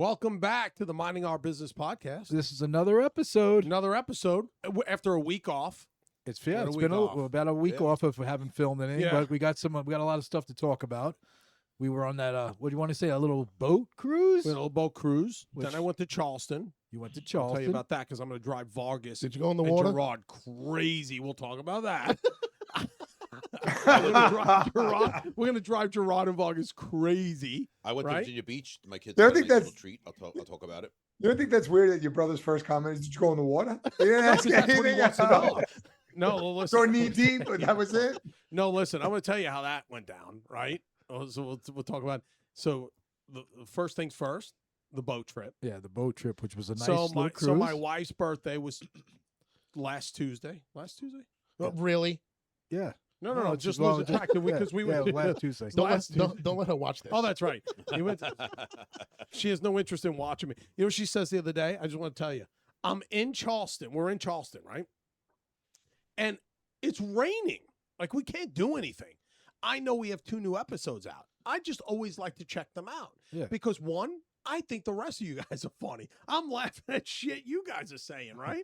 Welcome back to the Minding Our Business podcast. This is another episode. Another episode after a week off. It's been off. about a week off if we haven't filmed anything, Yeah. but we got a lot of stuff to talk about. We were on that what do you want to say, a little boat cruise? We had a little boat cruise. Which- Then I went to Charleston. You went to I'll Charleston. tell you about that because I'm going to drive Vargas. Did you go in the and water? Gerard crazy. We'll talk about that. We're going to drive Gerard and Vargas crazy. I went Right? to Virginia Beach. My kids Yeah, I had a think nice that's- little treat. I'll talk about it. You don't think that's weird that your brother's first comment is, did you go in the water? He didn't ask That's what he anything wants to know. else. No, well, listen. Go knee deep, but that was it? No, listen. I'm going to tell you how that went down, right? So we'll talk about. So the first things first, the boat trip. Yeah, the boat trip, which was a nice so little my cruise. so my wife's birthday was last Tuesday. Really? yeah. No, No, just well, losing just- track because we yeah, went. last Tuesday. Don't let her watch this. Oh, that's right. He went. She has no interest in watching me. You know what she says the other day? I just want to tell you. I'm in Charleston. We're in Charleston, right? And it's raining. Like we can't do anything. I know we have 2 new episodes out. I just always like to check them out. Yeah. Because one, I think the rest of you guys are funny. I'm laughing at shit you guys are saying, right?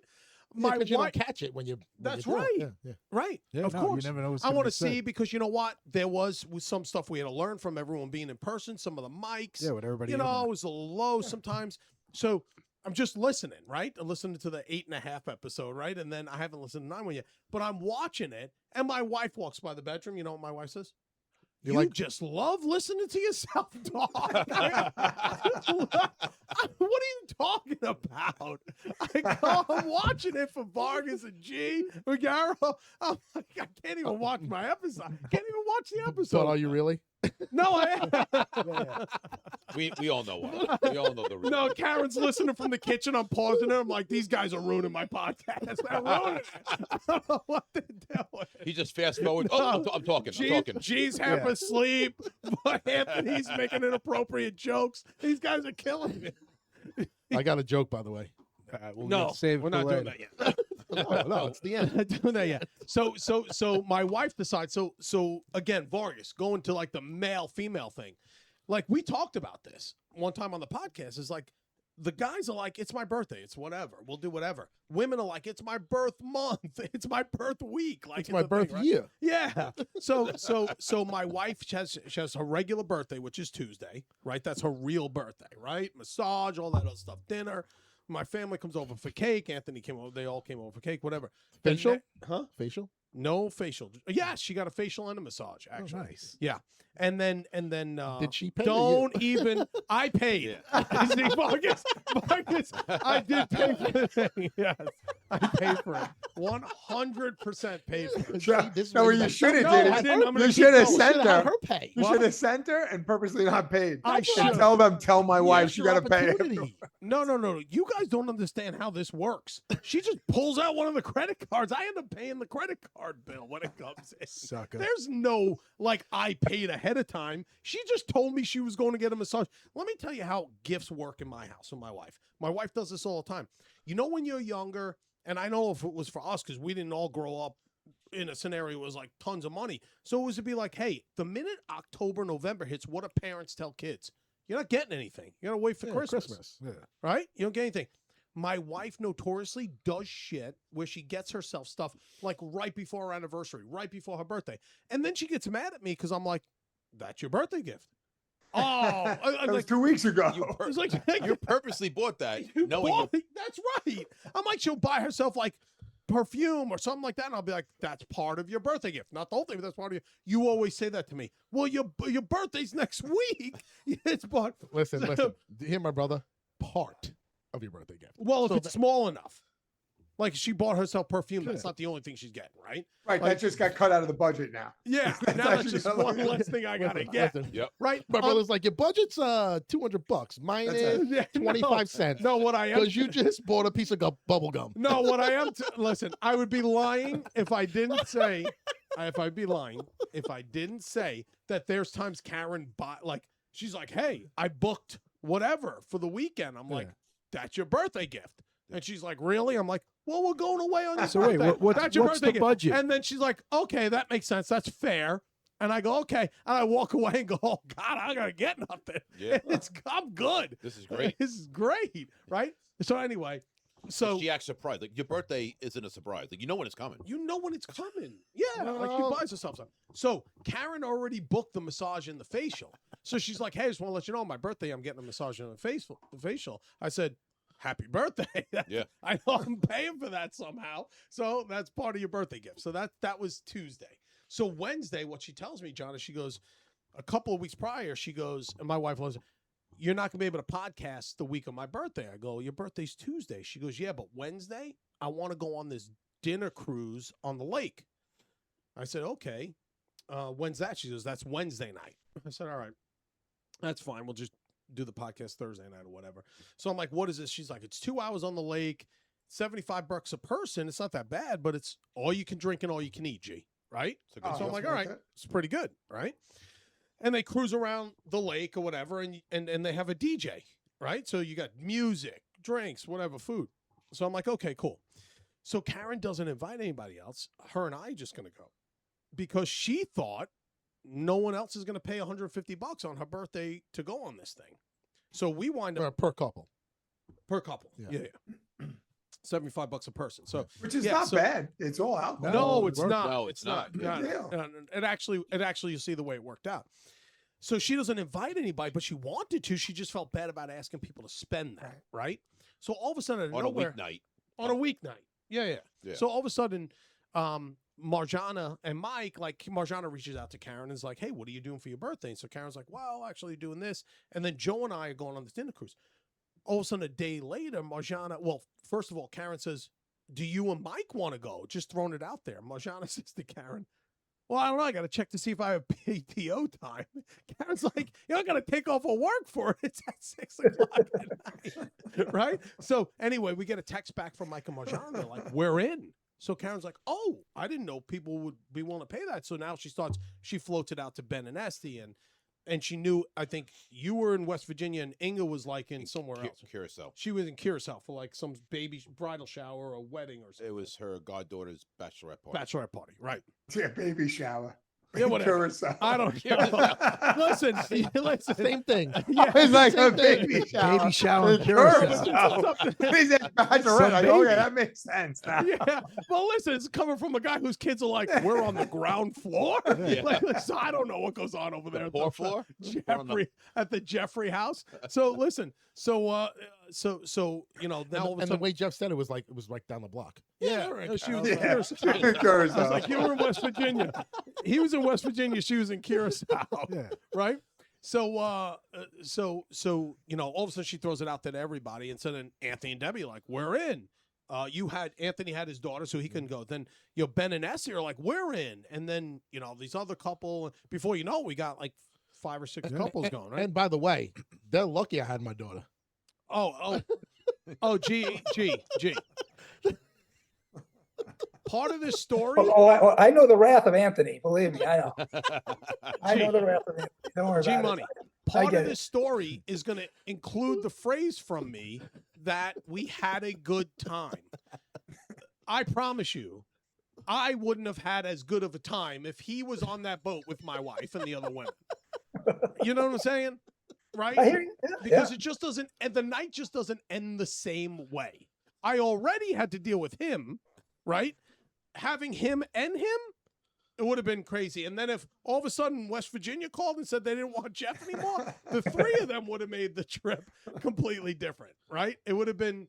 Yeah, 'cause you wife, don't catch it when you. That's you do it. right. Yeah, yeah. right? Yeah, of no, course. you never know what's I gonna want be to said. see because you know what? There was some stuff we had to learn from everyone being in person. Some of the mics, Yeah, with everybody. you in know, there. it was a little low sometimes. So I'm just listening, right? I'm listening to the 8.5 episode, right? And then I haven't listened to 9 one yet, but I'm watching it. And my wife walks by the bedroom. You know what my wife says? You You like- just love listening to yourself talk. What are you talking about? I'm watching it for Vargas and G. Garro. I'm like, I can't even watch my episode. I can't even watch the But episode. are you really? No, I We all know why. We all know the reason. No, Karen's listening from the kitchen. I'm pausing it. I'm like, these guys are ruining my podcast. They're ruining it. I don't know what they're doing. He just fast forward. Oh, I'm talking. I'm talking. G's half Yeah. asleep. But Anthony's making inappropriate jokes. These guys are killing me. I got a joke, by the way. We'll No, save it we're for not doing later. that yet. No, it's the end. Not doing that yet. So my wife decides. So again, Vargas going to like the male female thing. Like we talked about this one time on the podcast. Is like the guys are like, it's my birthday. It's whatever. We'll do whatever. Women are like, it's my birth month. It's my birth week. Like It's my a thing, birth right? year. Yeah. So my wife she has her regular birthday, which is Tuesday, right? That's her real birthday, right? Massage, all that other stuff, dinner. My family comes over for cake. Anthony came over. They all came over for cake, whatever. And Facial? then- huh? Facial? No facial. Yeah, she got a facial and a massage, actually. nice. Yeah. And then Did she pay? or you? don't even I paid. See, Marcus, I did pay for the thing. Yes. I paid for it. 100% paid for it. See, this is No, where you messed should have up. No, did I it. didn't. I'm gonna You keep should have going. You sent should have her. her pay. You What? should have sent her and purposely not paid. I And should. tell them, tell my wife That's she your got to pay. opportunity. No. You guys don't understand how this works. She just pulls out one of the credit cards. I end up paying the credit card bill when it comes in. Sucker. There's no, like, I paid ahead of time. She just told me she was going to get a massage. Let me tell you how gifts work in my house with my wife. My wife does this all the time. You know, when you're younger, and I know if it was for us, because we didn't all grow up in a scenario where it was like tons of money. So it was to be like, hey, the minute October, November hits, what do parents tell kids? You're not getting anything. You got to wait for Yeah, Christmas. Yeah. Right? You don't get anything. My wife notoriously does shit where she gets herself stuff like right before her anniversary, right before her birthday. And then she gets mad at me because I'm like, that's your birthday gift. Oh, That was like, 2 weeks ago. it's like, You purposely bought that, you knowing bought it. That's right. I'm like, she'll buy herself like perfume or something like that, and I'll be like, that's part of your birthday gift. Not the whole thing, but that's part of you always say that to me. Well, your birthday's next week. It's part. Listen. Hear my brother. Part of your birthday gift. Well, if So it's small enough. Like she bought herself perfume. That's not the only thing she's getting, right? Right, Like- that just got cut out of the budget now. Yeah. That's Now that's actually just not one like- less thing I gotta get. Listen, Yep. Right? my brother's like, your budget's $200. Mine is Yeah, 25 cents. No, what I am. Because you just bought a piece of bubble gum. No, what I am. Listen, I would be lying if I didn't say. If I'd be lying if I didn't say that there's times Karen she's like, hey, I booked whatever for the weekend. I'm like, that's your birthday gift. And she's like, really? I'm like, well, we're going away on your So wait, birthday. what's That's your the birthday gift. budget? And then she's like, okay, that makes sense. That's fair. And I go, okay. And I walk away and go, oh, God, I got to get nothing. Yeah. I'm good. This is great. This is great, right? So anyway, so She acts surprised. Like your birthday isn't a surprise. Like you know when it's coming. you know when it's coming. Yeah, like she Well- buys herself something. So Karen already booked the massage and the facial. So she's like, hey, I just want to let you know on my birthday I'm getting a massage and a facial. I said, happy birthday. Yeah. I know I'm paying for that somehow. So that's part of your birthday gift. So that was Tuesday. So Wednesday, what she tells me, John, is she goes, a couple of weeks prior, she goes, and my wife was, you're not going to be able to podcast the week of my birthday. I go, your birthday's Tuesday. She goes, yeah, but Wednesday, I want to go on this dinner cruise on the lake. I said, okay. When's that? She goes, that's Wednesday night. I said, all right, that's fine. We'll just do the podcast Thursday night or whatever. So I'm like, what is this? She's like, it's 2 hours on the lake, $75 a person. It's not that bad, but it's all you can drink and all you can eat, G. Right? It's a good Oh, So I'm deal. like, all right, it's pretty good, right? And they cruise around the lake or whatever, and they have a DJ, right? So you got music, drinks, whatever, food. So I'm like, okay, cool. So Karen doesn't invite anybody else. Her and I just gonna go because she thought no one else is gonna pay $150 on her birthday to go on this thing. So we wind up Per couple. per couple. Yeah. Yeah. $75 a person. So Which is Yeah, not so- bad. It's all alcohol. no, it's worked. not. No, it's not. Yeah. Yeah. It actually, you see the way it worked out. So she doesn't invite anybody, but she wanted to. She just felt bad about asking people to spend that, right? So all of a sudden, out of On nowhere, a weeknight. on a weeknight, yeah. Yeah. So all of a sudden, Marjana and Mike, like Marjana reaches out to Karen and is like, "Hey, what are you doing for your birthday?" And so Karen's like, "Well, actually doing this." And then Joe and I are going on this dinner cruise. All of a sudden, a day later, Marjana. Well, first of all, Karen says, "Do you and Mike want to go?" Just throwing it out there. Marjana says to Karen, "Well, I don't know. I got to check to see if I have PTO time." Karen's like, "You don't got to take off of work for it. It's at 6 o'clock at night." Right? So anyway, we get a text back from Mike and Marjana. They're like, "We're in." So Karen's like, "Oh, I didn't know people would be willing to pay that." So now she floats it out to Ben and Esty, and she knew, I think you were in West Virginia and Inga was like in somewhere else. Curacao. She was in Curacao for like some baby bridal shower or a wedding or something. It was her goddaughter's bachelorette party. Bachelorette party, right? Yeah, baby shower. Yeah, whatever. Curacao. I don't care. Listen, listen. Same thing. Yeah, It's like a Same thing. baby shower. Baby shower in It's Curacao. Curacao. He said bachelorette. Some Like, oh, baby. yeah, that makes sense now. yeah. Well, listen, it's coming from a guy whose kids are like, we're on the ground floor. Yeah. Like, listen, I don't know what goes on over there. The poor floor? We're on the- Jeffrey at the Jeffrey house. So listen, so you know, then all of a And the sudden, way Jeff said it was like down the block. yeah, right. she was Yeah. in Curacao. I Curacao. was like, you were in West Virginia. He was in West Virginia. She was in Curacao. Yeah. Right. So, you know, all of a sudden she throws it out there to everybody, and so then Anthony and Debbie are like, we're in. Anthony had his daughter, so he couldn't go. Then, you know, Ben and Essie are like, we're in. And then, you know, these other couple, before you know it, we got like 5 or 6 couples going, right? And by the way, they're lucky I had my daughter. Gee. Part of this story, I know the wrath of Anthony. Believe me, I know. I know the wrath of Anthony. Don't worry G about Money. it. Part get of it. this story is going to include the phrase from me that we had a good time. I promise you, I wouldn't have had as good of a time if he was on that boat with my wife and the other women. You know what I'm saying? Right? I hear you. Yeah, Because it just doesn't, and the night just doesn't end the same way. I already had to deal with him, right? Having him and him, it would have been crazy. And then if all of a sudden West Virginia called and said they didn't want Jeff anymore, the three of them would have made the trip completely different, right? It would have been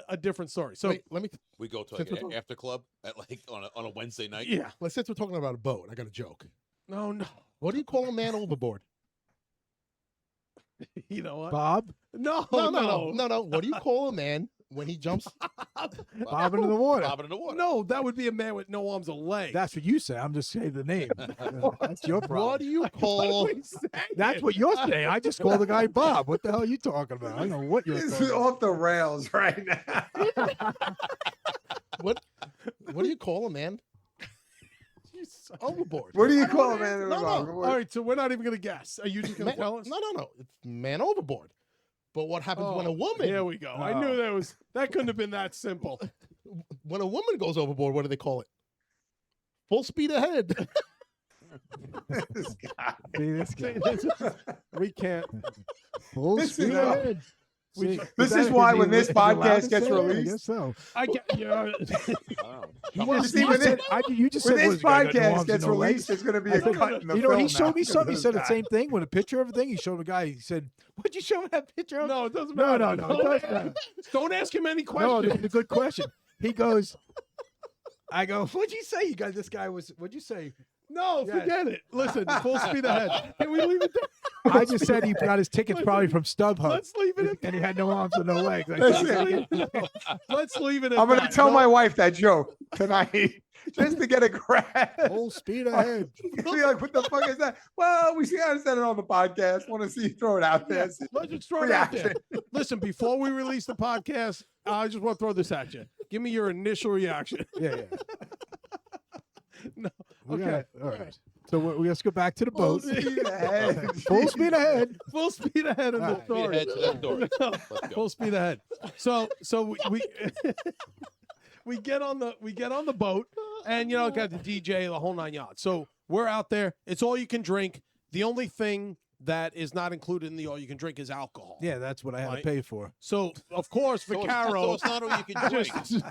a different story. So, Wait, let me. We go to Since like we're an after club at like on a Wednesday night. yeah. Since we're talking about a boat, I got a joke. No. What do you call a man overboard? You know what? Bob, No. No. What do you call a man when he jumps? Bob into the water. Bobbing in the water. No, that would be a man with no arms or legs. That's what you say. I'm just saying the name. That's your problem. What do you What call? are we saying? That's what you're saying. I just called the guy Bob. What the hell are you talking about? I don't know what you're This talking is about. off the rails right now. What do you call a man You son- overboard? What do you I don't call a answer. man? No, All right, so we're not even going to guess. Are you just going Man, to tell us? no. It's man overboard. But what happens when a woman? Here we go. I knew that couldn't have been that simple. When a woman goes overboard, what do they call it? Full speed ahead. This guy. See this See, guy. this is- we can't. Full This speed is- ahead. See, This that is why he- when this is he allowed podcast to gets say it? I released- guess so. I get. Yeah. Wow. You You just, see, you when said, this- you just When said this this guy got no podcast arms gets and no legs. released, there's going to be I a said, cut in the you know, he film showed now me something. He because said of the same thing with a picture of everything. He showed a guy. He said, "What'd you show me that picture of?" No, it doesn't No, matter. no, it does matter. Don't ask him any No, questions. it's a good question. He goes, I go, what'd you say? You guys, this guy was, what'd you say? No, Yes. forget it. Listen, full speed ahead. Can we leave it there? I just said he got his tickets probably from StubHub. Let's leave it at And he had no arms and no legs. I That's said, it. Let's leave it at I'm going to that. tell No- my wife that joke tonight just to get a grab. Full speed ahead. Be like, what the fuck is that? Well, we see how to said it on the podcast. Want to see you throw it out there. See Let's just throw it out there. reaction. Listen, before we release the podcast, I just want to throw this at you. Give me your initial reaction. Yeah, yeah. No. We Okay. got- all right. So let's go back to the Full boat. speed ahead. Full speed ahead. Full speed ahead of the All right. Speed story. ahead to that story. No, Let's go. full speed ahead. So we we get on the boat, and you know, got the DJ, the whole 9 yards. So we're out there. It's all you can drink. The only thing that is not included in the all you can drink is alcohol. Yeah, that's what I had Right. to pay for. So of course, So Vaccaro. it's not all you can drink.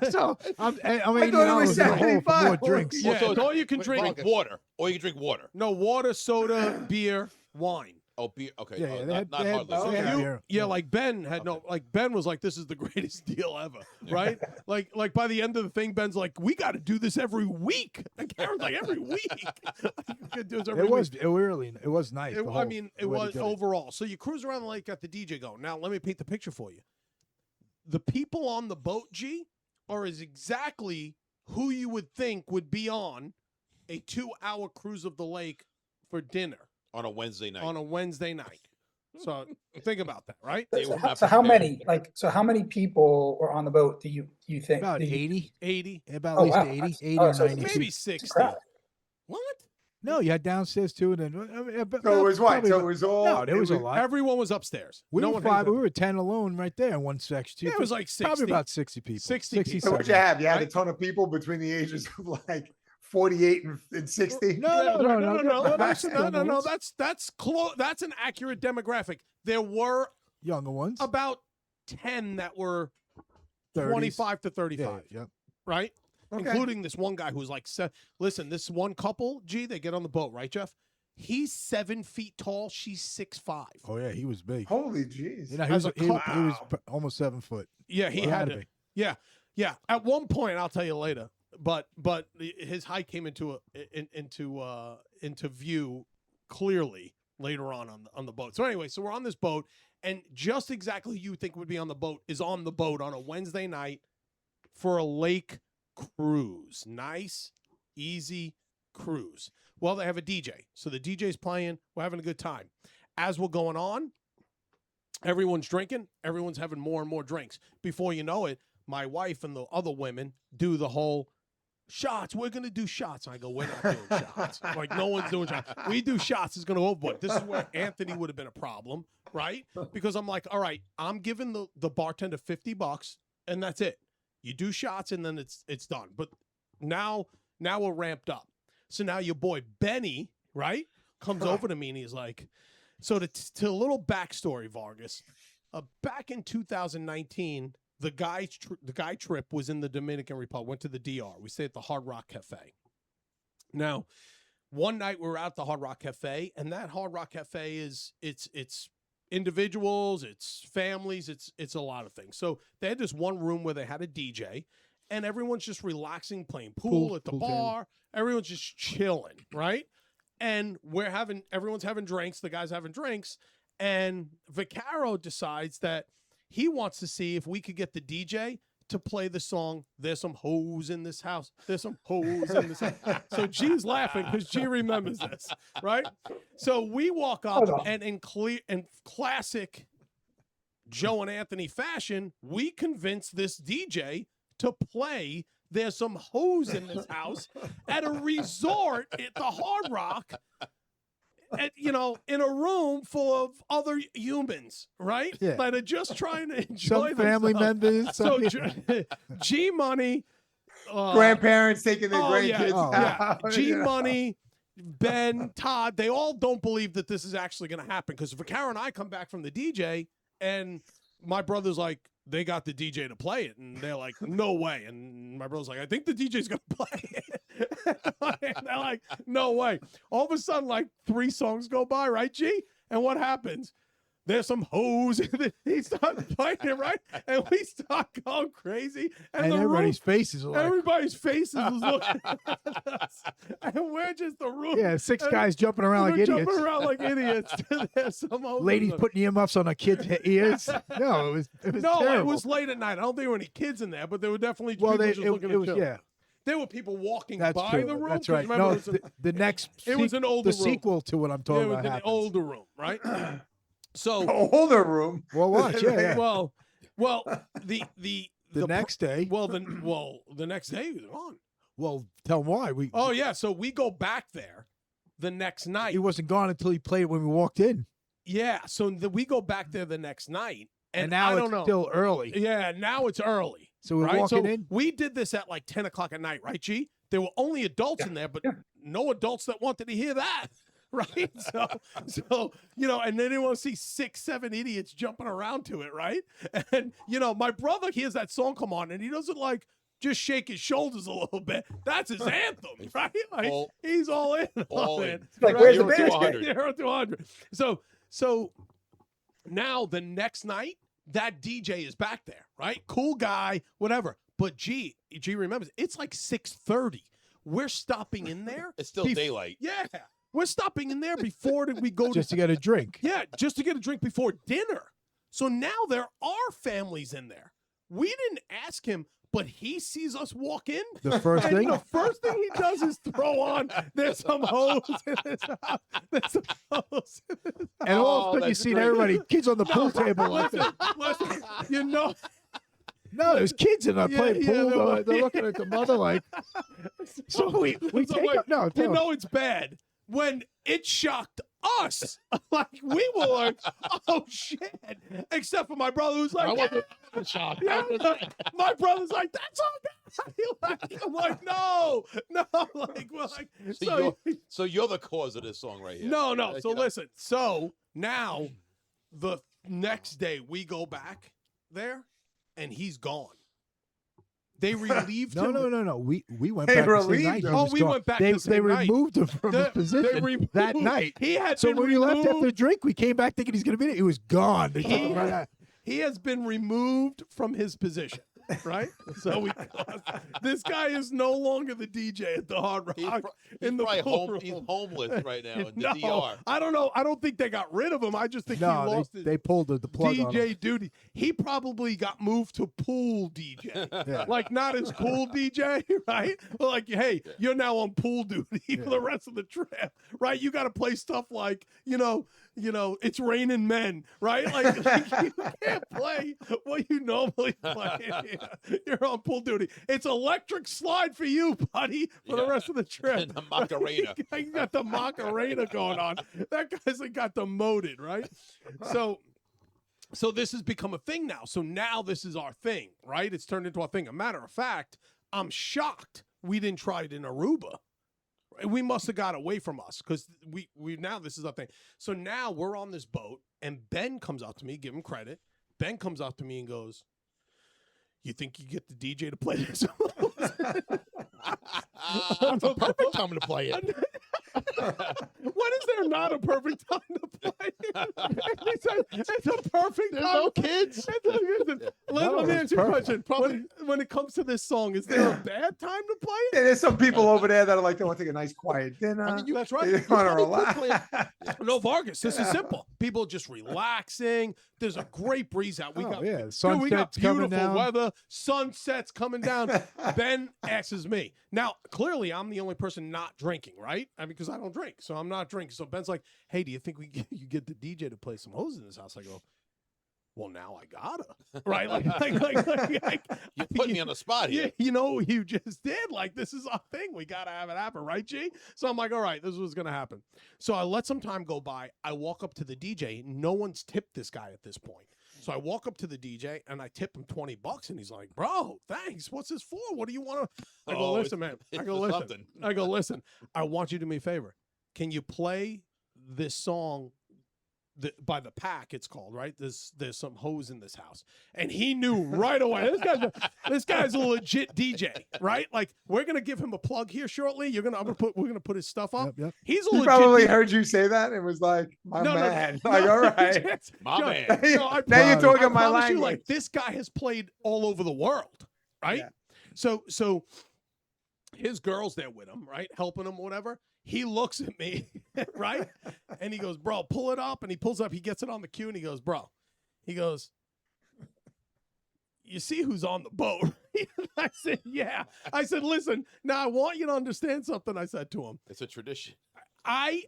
So I'm thought it was $80 in the hole for more 75. drinks. Yeah, so it's all you can Wait, drink. drink water. Or you can drink water. No water, soda, beer, wine. Oh, beer. Okay. Yeah, yeah, oh, they had- not they had- hard liquor. they had You- beer. yeah, like Ben had no, like Ben was like, "This is the greatest deal ever," right? like by the end of the thing, Ben's like, "We got to do this every week." And Karen's like, "Every week." You could do this every It was week. it was nice. It- the I whole- mean, the it way they was did it. overall. So you cruise around the lake, got the DJ going. Now let me paint the picture for you. The people on the boat, G, are is exactly who you would think would be on a 2-hour cruise of the lake for dinner On a Wednesday night. on a Wednesday night. So think about that, right? They So were how, not so how prepared. many, so how many people were on the boat do you think? About do you- 80. 80, About Oh, at least wow. 80, That's- 80 oh, or so it's 90. maybe It's 60. a crowd. What? No, you had downstairs too, and then I mean, So it was what? probably So it about- was all. No, there it was a lot. Everyone was upstairs. We no were one five. hangs We out. were 10 alone right there in one section. Yeah, it was like 60. Probably about 60 people. 60 people. So what you have? You had a Right? ton of people between the ages of like 48 and 60. No, no. that's No. That's close. That's an accurate demographic. There were younger ones. about 10 that were 30s. 25 to 35, Yeah, right? Okay. Including this one guy who's like, listen, this one couple, G, they get on the boat, right, Jeff? He's 7 feet tall. She's 6'5". Oh yeah, he was big. Holy jeez. You know, As a he was couple. almost 7 foot. Yeah, he Well, had had to it. be. Yeah. At one point, I'll tell you later. But his height came into view clearly later on the boat. So anyway, so we're on this boat, and just exactly who you think would be on the boat is on the boat on a Wednesday night for a lake cruise. Nice, easy cruise. Well, they have a DJ. So the DJ's playing. We're having a good time. As we're going on, everyone's drinking. Everyone's having more and more drinks. Before you know it, my wife and the other women do the whole shots. We're going to do shots. I go, we're not doing shots. Like, no one's doing shots. We do shots. It's going to overboard. This is where Anthony would have been a problem, right? Because I'm like, all right, I'm giving the bartender $50, and that's it. You do shots, and then it's done. But now we're ramped up. So now your boy Benny, right, comes over to me, and he's like, so to a little backstory, Vargas, back in 2019, the guy trip was in the Dominican Republic, went to the DR. We stayed at the Hard Rock Cafe. Now, one night we were at the Hard Rock Cafe, and that Hard Rock Cafe is it's individuals, it's families, it's a lot of things. So they had this one room where they had a DJ, and everyone's just relaxing, playing pool at the Pool bar. Everyone's just chilling, right? And everyone's having drinks. The guy's having drinks, and Vaccaro decides that he wants to see if we could get the DJ to play the song "There's Some Hoes in This House." There's some hoes in this house. So G's laughing because G remembers this, right? So we walk up, Hold on. and in classic Joe and Anthony fashion, we convince this DJ to play "There's Some Hoes in This House" at a resort at the Hard Rock. In a room full of other humans, right? Yeah. That are just trying to enjoy Some family themselves. members. So G Money, Grandparents taking their oh, yeah. grandkids Oh, yeah, out. G you know. Money, Ben, Todd, they all don't believe that this is actually going to happen because Vaccaro and I come back from the DJ and my brother's like, they got the DJ to play it. And they're like, no way. And my brother's like, I think the DJ's going to play it. And they're like, no way. All of a sudden, like 3 songs go by, right, G? And what happens? There's some hoes. And he starts playing it, right? And we start going crazy. And the everybody's room, faces are like, everybody's faces is looking at us. And we're just the room. yeah, 6 and guys jumping around like we're idiots. jumping around like idiots. There's some hoes Ladies in putting earmuffs on a kid's ears. No, it was No, terrible. it was late at night. I don't think there were any kids in there, but there were definitely well, people they, just it, looking it at was chill. yeah. There were people walking That's by true. the room. That's 'cause right. remember, No, it was, the next it was an older the room. sequel to what I'm it talking was about. an happens. older room, right? So, Older room. Well, watch, yeah. well, the next day. the next day he was gone. Well, tell him why. Oh yeah, so we go back there the next night. He wasn't gone until he played it when we walked in, Yeah, so we go back there the next night, and now I it's don't know. still early. Yeah, now it's early. So we're right? walking So in. we did this at like 10 o'clock at night, right, G? There were only adults in there, but no adults that wanted to hear that, right? So you know, and they didn't want to see 6, 7 idiots jumping around to it, right? And you know, my brother hears that song come on, and he doesn't like just shake his shoulders a little bit. That's his anthem, right? Like he's all in. All on in. it, Like, right? where's the 0 to band? 100. 0 to 100. So now the next night, that DJ is back there, right? Cool guy, whatever. But G remembers it's like 6:30. We're stopping in there. It's still daylight. Yeah, we're stopping in there before we go Just to get a drink. yeah, just to get a drink before dinner. So now there are families in there. We didn't ask him, but he sees us walk in. The first And thing. the first thing he does is throw on, there's some hoes in this house. There's some hoes in this house. And all of a sudden you that's see great. everybody, kids on the pool table. Like Listen, you know, no, there's kids in there Yeah, playing yeah, pool. there were- They're looking at the mother like. So we So take wait, up. No, you tell 'em. know it's bad when it shocked us. Like we were like, oh shit. Except for my brother who's like, I wasn't shocked. yeah. My brother's like, that's all bad. I'm like, no. Like, we're like, So you're the cause of this song right here. no. You So know. listen. So now the next day we go back there and he's gone. They relieved him. No. We went They back the relieved same night. him. He Oh, was we gone. went back They the same night. removed him from his They position removed- that night. He had So been when we left after removed. the drink, we came back thinking he's going to be there. He was gone. They took him right out. He has been removed from his position, right? So this guy is no longer the DJ at the Hard Rock He's in the probably pool room. he's homeless right now in the No, DR. I don't know. I don't think they got rid of him. I just think he No, lost they pulled the plug on him. DJ duty. He probably got moved to pool DJ. Yeah. Like not as cool DJ, right? But like, hey, you're now on pool duty for the rest of the trip, right? You got to play stuff like, you know, It's Raining Men, right? Like you can't play what you normally play. You're on pool duty. It's Electric Slide for you, buddy, for the Yeah. rest of the trip. And the Macarena. You got the Macarena going on. That guy's like got demoted, right? So this has become a thing now. So now this is our thing, right? It's turned into a thing. A matter of fact, I'm shocked we didn't try it in Aruba. We must have got away from us because we now this is our thing. So now we're on this boat and Ben comes out to me, give him credit. Ben comes out to me and goes, "You think you get the DJ to play this?" That's a perfect time to play it. When is there not a perfect time to play? It's a perfect There's time. no kids. Let me it's answer your perfect. question. When it comes to this song, is there a bad time to play it? Yeah, there's some people over there that are like, they want to take a nice quiet dinner. I mean, you, That's They right. want to probably could relax. No, Vargas, this is simple. People just relaxing. There's a great breeze out. We Oh, got yeah, dude, we got sunset's coming beautiful down. weather. Sunsets coming down. Ben asks me. Now, clearly, I'm the only person not drinking, right? I mean, because I don't drink, so I'm not drinking. So Ben's like, "Hey, do you think you get the DJ to play some hoes in this house?" I go, "Well, now I gotta." Right? Like You put me on the spot yeah, here. you know, you just did. Like, this is our thing. We got to have it happen, right, G? So I'm like, all right, this is what's going to happen. So I let some time go by. I walk up to the DJ. No one's tipped this guy at this point. So I walk up to the DJ and I tip him $20. And he's like, bro, thanks. What's this for? What do you want to? I go, Oh, listen, man. I it's go, for listen. something. I go, listen. I want you to do me a favor. can you play this song by The Pack, it's called, right? There's some hoes in this house. And he knew right away. This guy's a legit DJ, right? Like, we're gonna give him a plug here shortly. We're gonna put his stuff up. Yep. He's a He legit probably DJ. heard you say that and was like, my No, man. no, Like, no, all right. My John, man. no, I Now you're promise- talking I my promise you, language. like, this guy has played all over the world, right? Yeah. So his girl's there with him, right? Helping him, whatever. He looks at me, right? And he goes, bro, pull it up. And he pulls up, he gets it on the cue, and he goes, bro. He goes, you see who's on the boat? I said, yeah. I said, listen, now I want you to understand something, I said to him. It's a tradition. I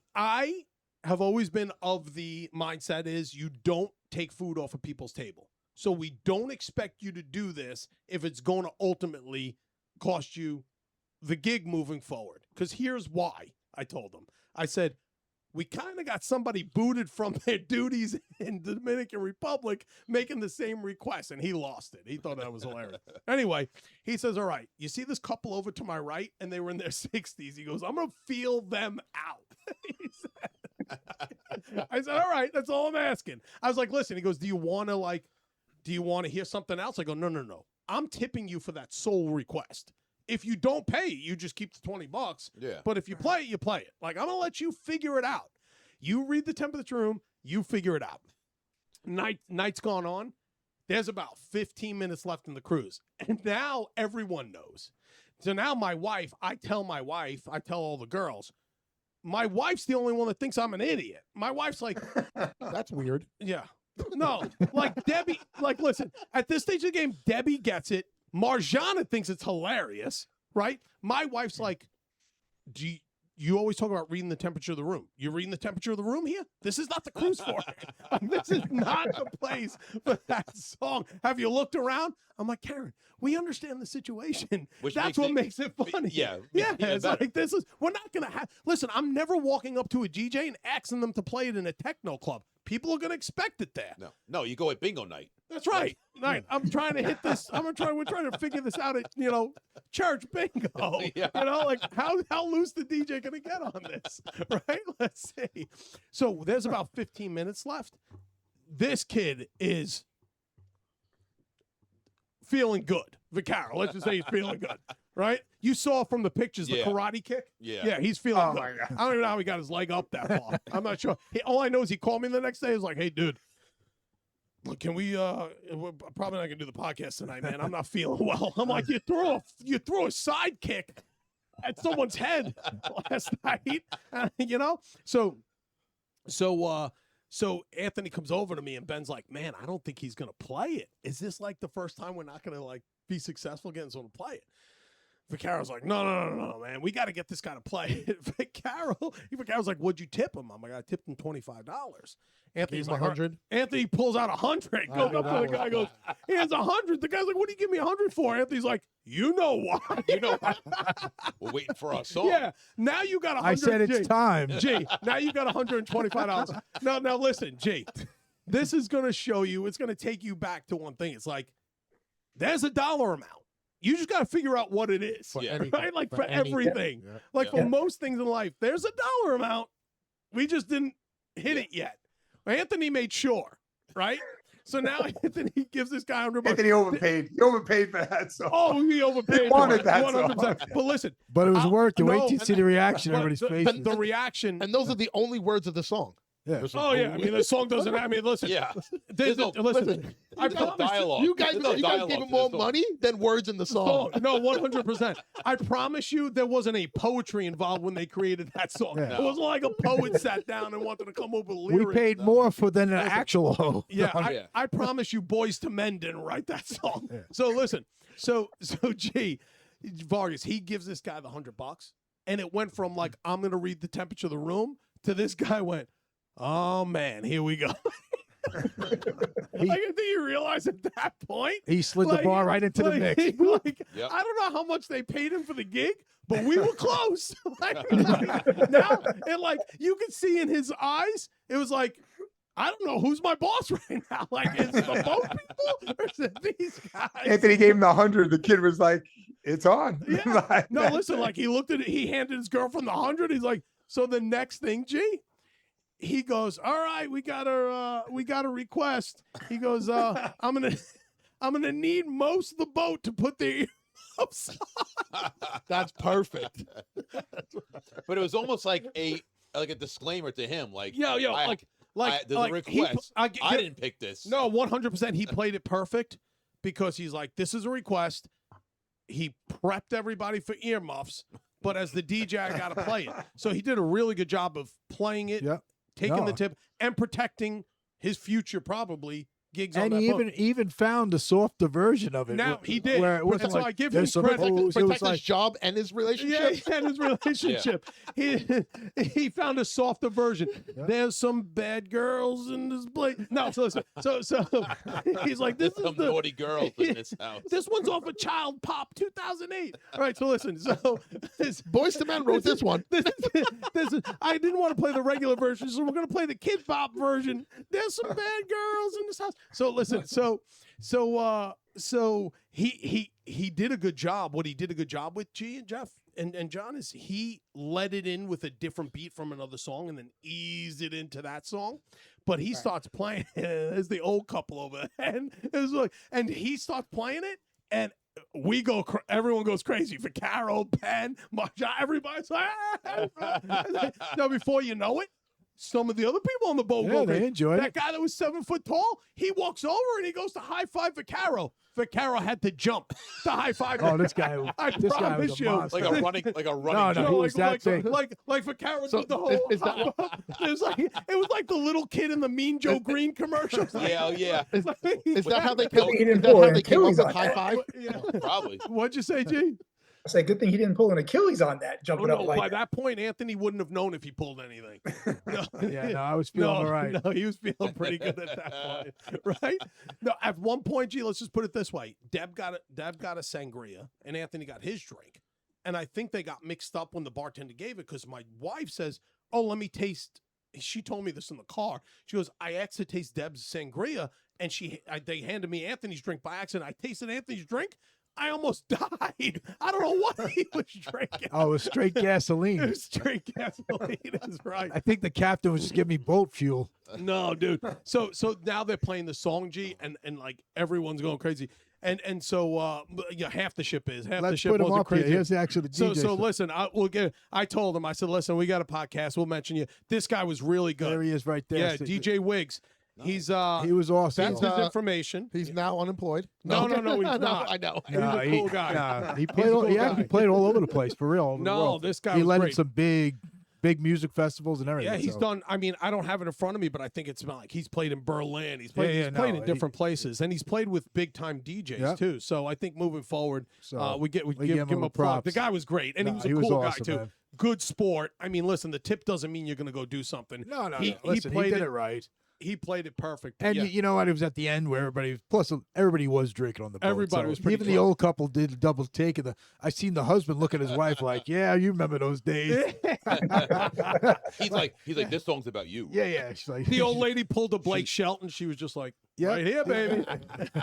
have always been of the mindset is you don't take food off of people's table. So we don't expect you to do this if it's going to ultimately cost you the gig moving forward. Because here's why, I told him. I said, we kind of got somebody booted from their duties in the Dominican Republic making the same request, and he lost it. He thought that was hilarious. Anyway, he says, all right, you see this couple over to my right, and they were in their 60s. He goes, I'm going to feel them out. He said, I said, all right, that's all I'm asking. I was like, listen, he goes, do you want to hear something else? I go, no. I'm tipping you for that sole request. If you don't pay it, you just keep the $20. Yeah. But if you play it, you play it. Like, I'm going to let you figure it out. You read the temperature room, you figure it out. Night's gone on. There's about 15 minutes left in the cruise. And now everyone knows. So now I tell all the girls, my wife's the only one that thinks I'm an idiot. My wife's like, That's weird. yeah. No, like Debbie, like, listen, at this stage of the game, Debbie gets it. Marjana thinks it's hilarious, right? My wife's like, you always talk about reading the temperature of the room. You're reading the temperature of the room here? This is not the cruise for it. Like, this is not the place for that song. Have you looked around? I'm like, Karen, we understand the situation. Which That's what makes it funny. yeah, Yeah, even it's better. like, we're not going to have, listen, I'm never walking up to a DJ and asking them to play it in a techno club. People are going to expect it there. No, you go at bingo night. That's right. Right. I'm trying to hit this. We're trying to figure this out at, church bingo. Yeah. Like how loose the DJ gonna get on this? Right? Let's see. So there's about 15 minutes left. This kid is feeling good. Vaccaro, let's just say he's feeling good. Right? You saw from the pictures the Yeah. karate kick. Yeah. Yeah, he's feeling Oh good. my God. I don't even know how he got his leg up that far. I'm not sure. All I know is he called me the next day. He was like, hey, dude, look, can we we're probably not gonna do the podcast tonight, man. I'm not feeling well. I'm like, you threw a sidekick at someone's head last night. So Anthony comes over to me and Ben's like, man, I don't think he's gonna play it. Is this like the first time we're not gonna like be successful getting someone to play it? Vaccaro's like, no, man. We got to get this guy to play it. Vaccaro's like, what'd you tip him? I'm like, I tipped him $25. Anthony's like, 100. Anthony pulls out 100. Goes up to the guy, goes, he has 100. The guy's like, what do you give me 100 for? Anthony's like, you know why? You know, we're waiting for our song. Yeah. Now you got 100. I said it's time. G, now you got $125. Now listen, G, this is going to show you, it's going to take you back to one thing. It's like, there's a dollar amount. You just got to figure out what it is, For Yeah. anything. right? Like For for anything. everything. Yeah. Like Yeah. for most things in life, there's a dollar amount. We just didn't hit it yet. Anthony made sure, right? So now Anthony gives this guy $100. Anthony overpaid. He overpaid for that song. Oh, he overpaid. He wanted for it, that 100%. song. But listen, But it was I'll- worth it. no, Wait till you see the reaction on but everybody's the, faces. the reaction. And those are the only words of the song. Yeah. There's some Oh yeah, I cool- mean the song doesn't. I mean, listen. Yeah. There's no- listen. listen, I There's no promise dialogue. You guys, There's no you guys dialogue gave to him this more song. money than words in the song. Oh, no, 100%. I promise you, there wasn't any poetry involved when they created that song. Yeah. It wasn't like a poet sat down and wanted to come up with We lyrics. paid more for than an actual hoe. Yeah, Yeah. I promise you, Boys to Men didn't write that song. Yeah. So listen, so G, Vargas, he gives this guy the $100, and it went from like I'm gonna read the temperature of the room to this guy went, oh man, here we go. Like, do you realize at that point? He slid Like- the bar right into the like, mix. like, Yep. I don't know how much they paid him for the gig, but we were close. Like, now, and like you could see in his eyes, it was like, I don't know who's my boss right now. Like, is it the boat people or is it these guys? Anthony gave him the 100. The kid was like, it's on. Yeah. Like, No, listen, like he looked at it, he handed his girlfriend the 100. He's like, So the next thing, G, he goes, all right, we got a request. He goes, I'm gonna need most of the boat to put their earmuffs on. That's perfect. But it was almost like a disclaimer to him, like, Yo, I- there's a he- request. I get- didn't pick this. No, 100%. He played it perfect because he's like, this is a request. He prepped everybody for earmuffs, but as the DJ, I got to play it. So he did a really good job of playing it, Yep. taking No. the tip, and protecting his future probably gigs on And that he boat. even found a softer version of it. Now, wh- he did. Where it wasn't That's why like, I give him there's some credit. holes. It Protect was his like, job and his Yeah, relationship. and his relationship. He found a softer version. Yeah. There's some bad girls in this place. No, so he's like, this is Some the naughty girls in this house. This one's off of Child Pop 2008. All right, so listen. So Boys to Men wrote this one. I didn't want to play the regular version, so we're going to play the Kid Bop version. There's some bad girls in this house. So listen. So he did a good job. What he did a good job with, G and Jeff and John, is he led it in with a different beat from another song and then eased it into that song. But he starts playing as the old couple over there, and it's like, and he starts playing it, and everyone goes crazy for Carol, Ben, Marsha, everybody's like, now before you know it, some of the other people on the boat yeah, go they crazy. enjoyed That it. guy that was 7 foot tall, he walks over and he goes to high five Vaccaro. Vaccaro had to jump to high five. Oh, this guy this guy was a monster. like a running No, joke. he was that big. like Vaccaro So did the whole. is that it was like the little kid in the Mean Joe Green commercials. Yeah, yeah, Is that how they Good came? thing he Is didn't that pull how an they came up Achilles with on high that. five? Yeah. probably. What'd you say, G? I say, good thing he didn't pull an Achilles on that, Oh, jumping up no, like by that. that point, Anthony wouldn't have known if he pulled anything. No, Yeah, no, I was feeling all right. No, he was feeling pretty good at that point, right? No, at one point, G, let's just put it this way: Deb got a sangria, and Anthony got his drink, and I think they got mixed up when the bartender gave it because my wife says, "Oh, let me taste." She told me this in the car. She goes, "I asked to taste Deb's sangria, and they handed me Anthony's drink by accident. I tasted Anthony's drink." I almost died. I don't know what he was drinking. Oh, it was straight It gasoline. was straight gasoline. That's right. I think the captain was just giving me boat fuel. No, dude. So now they're playing the song, G, and like everyone's going crazy. And so yeah, half the ship is. Half the Let's ship put him wasn't up here. crazy. Here's actually the So DJ. so listen, I told him, I said, listen, we got a podcast. We'll mention you. This guy was really There good. he is right there. Yeah, So- DJ Wiggs. He's He was awesome. that's That's, his information. He's now unemployed. No, he's I know, not. I know. He's a cool guy. Nah, he He's played. a All, cool he actually guy. played all over the place for real. all over the No, world. this guy He was led in great. some big music festivals and everything. Yeah, he's so. done. I mean, I don't have it in front of me, but I think it's like he's played in Berlin. He's played in he- different places, and he's played with big time DJs Yeah. too. So I think moving forward, So, we give give him him a plug. The props. guy was great, and No, he was a he was cool awesome, guy too. man. Good sport. I mean, listen, the tip doesn't mean you're going to go do something. No, He- no. Listen, he played did it- it right. He played it perfect. And yeah. you know what? It was at the end where everybody was drinking on the boat. Everybody so was pretty even the close. old couple did a double take. And I seen the husband look at his wife like, "Yeah, you remember those days." He's like, this song's about you. Yeah. She's like, the old lady pulled a Blake Shelton. She was just like, Yeah. right here, baby,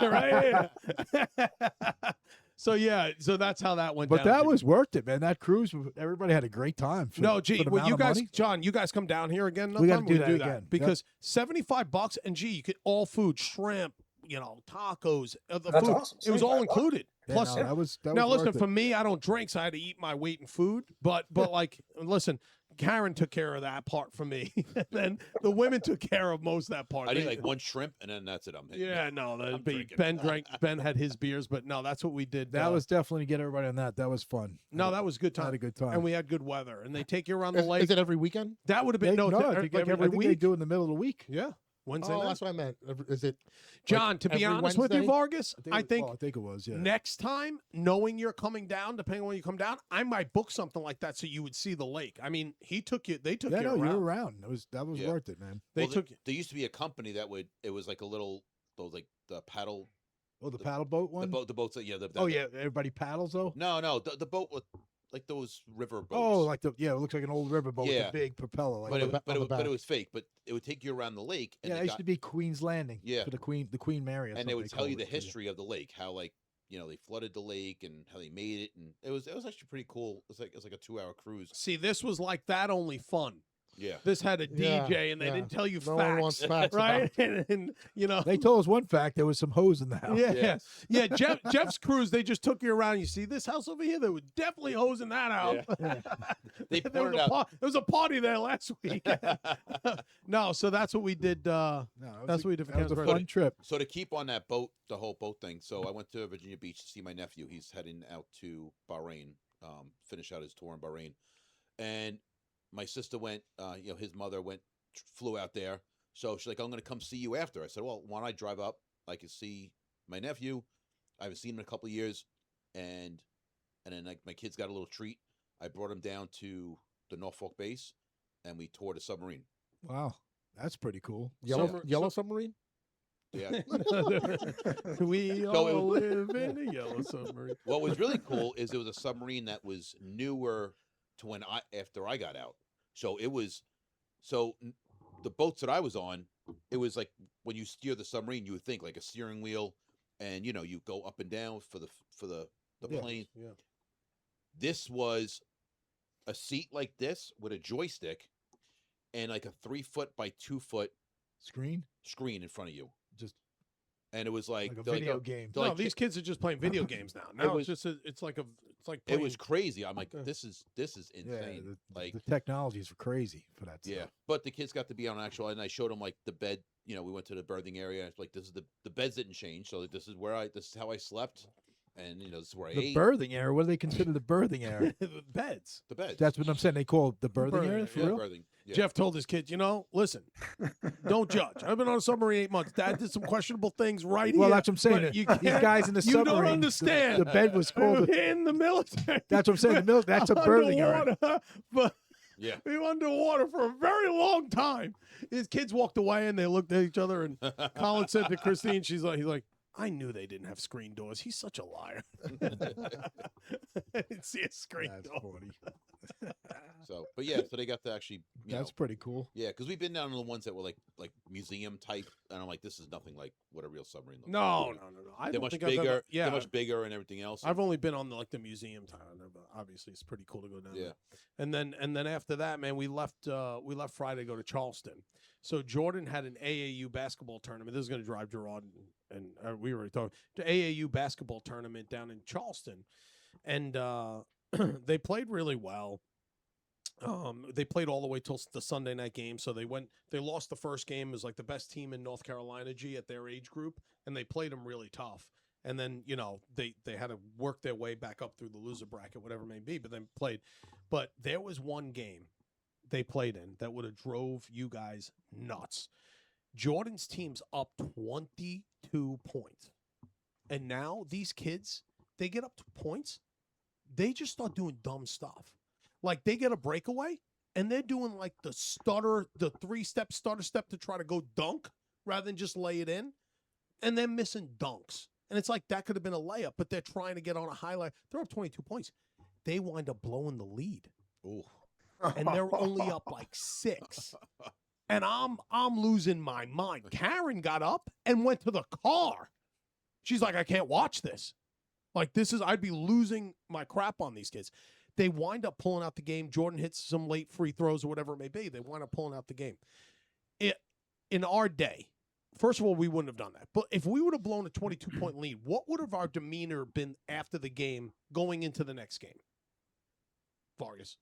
right here. So that's how that went. But down. that was worth it, man. That cruise, everybody had a great time. For, No, for gee, the well, amount you of guys, money. John, you guys come down here again. We gotta gotta do that again. Yep. because $75, and gee, you get all food, shrimp, tacos, the That's food. awesome. It was all $75. included. Yeah, Plus, no, that was now worth listen, it. for me, I don't drink, so I had to eat my weight in food. But like, listen, Karen took care of that part for me. And then the women took care of most of that part. I They- need like one shrimp, and then that's it. I'm hitting. Yeah, no, I'm drinking. Ben had his beers, but no, that's what we did. That was definitely get everybody on that. That was fun. no, that was a good I had time. a good time. And we had good weather, and they take you around the Is, lake. is it every weekend? That would have been They- no, I like think every I think they week. do in the middle of the week. Yeah, Wednesday Oh, night. that's what I meant. Is it? John, to be every honest with you, Wednesday? Vargas, I think I think it was. Yeah. next time, knowing you're coming down, depending on when you come down, I might book something like that so you would see the lake. I mean, they took Yeah, you no, around. you're around. That was Yeah. worth it, man. They Well, took you. There used to be a company that it was like a little, those like the paddle, Oh, the paddle boat the one. boats that Oh yeah, everybody paddles though. No, the boat with like those river boats. Oh, like it looks like an old river boat with Yeah. a big propeller. Like but that. it, the- but, on it, the but it back. was fake. But it would take you around the lake, and Yeah, it used to be Queen's Landing. Yeah. for the Queen Mary. or and they something would tell you called the it, yeah. history of the lake, how like they flooded the lake and how they made it, and it was actually pretty cool. It was like a 2-hour cruise. See, this was like that, only fun. Yeah. This had a Yeah, DJ, and they yeah. didn't tell you No facts, one wants facts about right? And They told us one fact: there was some hose in the house. yeah, yeah. Jeff's cruise, they just took you around. You see this house over here? There was definitely hose in that house. They there, poured was it out. there was a party there last week. No, so that's what we did. No, That's what we did for That was a Kansas fun trip. So to keep on that boat, the whole boat thing. So I went to Virginia Beach to see my nephew. He's heading out to Bahrain, finish out his tour in Bahrain, and my sister went. His mother flew out there. So she's like, "I'm going to come see you after." I said, "Well, why don't I drive up? I can see my nephew. I haven't seen him in a couple of years, and then like my kids got a little treat. I brought him down to the Norfolk base, and we toured a submarine. Wow, that's pretty cool. Yellow submarine? Yeah." We So it all was- live in a yellow submarine. What was really cool is it was a submarine that was newer to after I got out. So the boats that I was on, it was like when you steer the submarine, you would think like a steering wheel, and you go up and down for the plane. Yeah. This was a seat like this with a joystick and like a 3-foot by 2-foot Screen, screen in front of you. just And it was like, like a they're video like, game. they're No, like, these kids are just playing video games now. Now was- it's just it's like it playing, was crazy. I'm like, Okay. this is insane. the, like, the technologies were crazy for that stuff. yeah, but the kids got to be on actual, and I showed them like the bed. We went to the berthing area. It's like, this is the beds didn't change, so this is how I slept, and this is where I The ate. birthing area. What do they consider the birthing area? beds. The beds. That's what I'm saying. They call it the birthing birthing area area, for yeah, real. birthing. Yeah. Jeff told his kids, listen, don't judge. I've been on a submarine 8 months. Dad did some questionable things right Well, here. that's what I'm saying. but you These can't- guys in the you submarine. don't the- understand. The bed was called. in the military. That's what I'm saying. That's a birthing area. Underwater, but Yeah. we were underwater for a very long time. His kids walked away and they looked at each other. And Colin said to Christine, he's like, I knew they didn't have screen doors. He's such a liar. I didn't see a screen That's door. funny. So they got to actually, That's pretty cool. yeah, because we've been down to the ones that were like museum type, and I'm like, this is nothing like what a real submarine looks No. like. I They're don't much think I've bigger. ever, yeah, They're much bigger and everything else. I've only been on the museum time, but obviously it's pretty cool to go down Yeah. there. And then after that, man, we left Friday to go to Charleston. So Jordan had an AAU basketball tournament. This is going to drive Gerard and we already talked to AAU basketball tournament down in Charleston, and they played really well. They played all the way till the Sunday night game. So they lost the first game. It was like the best team in North Carolina, at their age group, and they played them really tough. And then, they had to work their way back up through the loser bracket, whatever it may be, but then played. But there was one game they played in that would have drove you guys nuts. Jordan's team's up 22 points. And now these kids, they get up to points, they just start doing dumb stuff. Like they get a breakaway and they're doing like the 3-step stutter step to try to go dunk rather than just lay it in. And they're missing dunks. And it's like that could have been a layup, but they're trying to get on a highlight. They're up 22 points. They wind up blowing the lead. Ooh. And they're only up like 6. And I'm losing my mind. Karen got up and went to the car. She's like, I can't watch this. Like I'd be losing my crap on these kids. They wind up pulling out the game. Jordan hits some late free throws or whatever it may be. They wind up pulling out the game. In our day, first of all, we wouldn't have done that. But if we would have blown a 22-point lead, what would have our demeanor been after the game going into the next game? Vargas.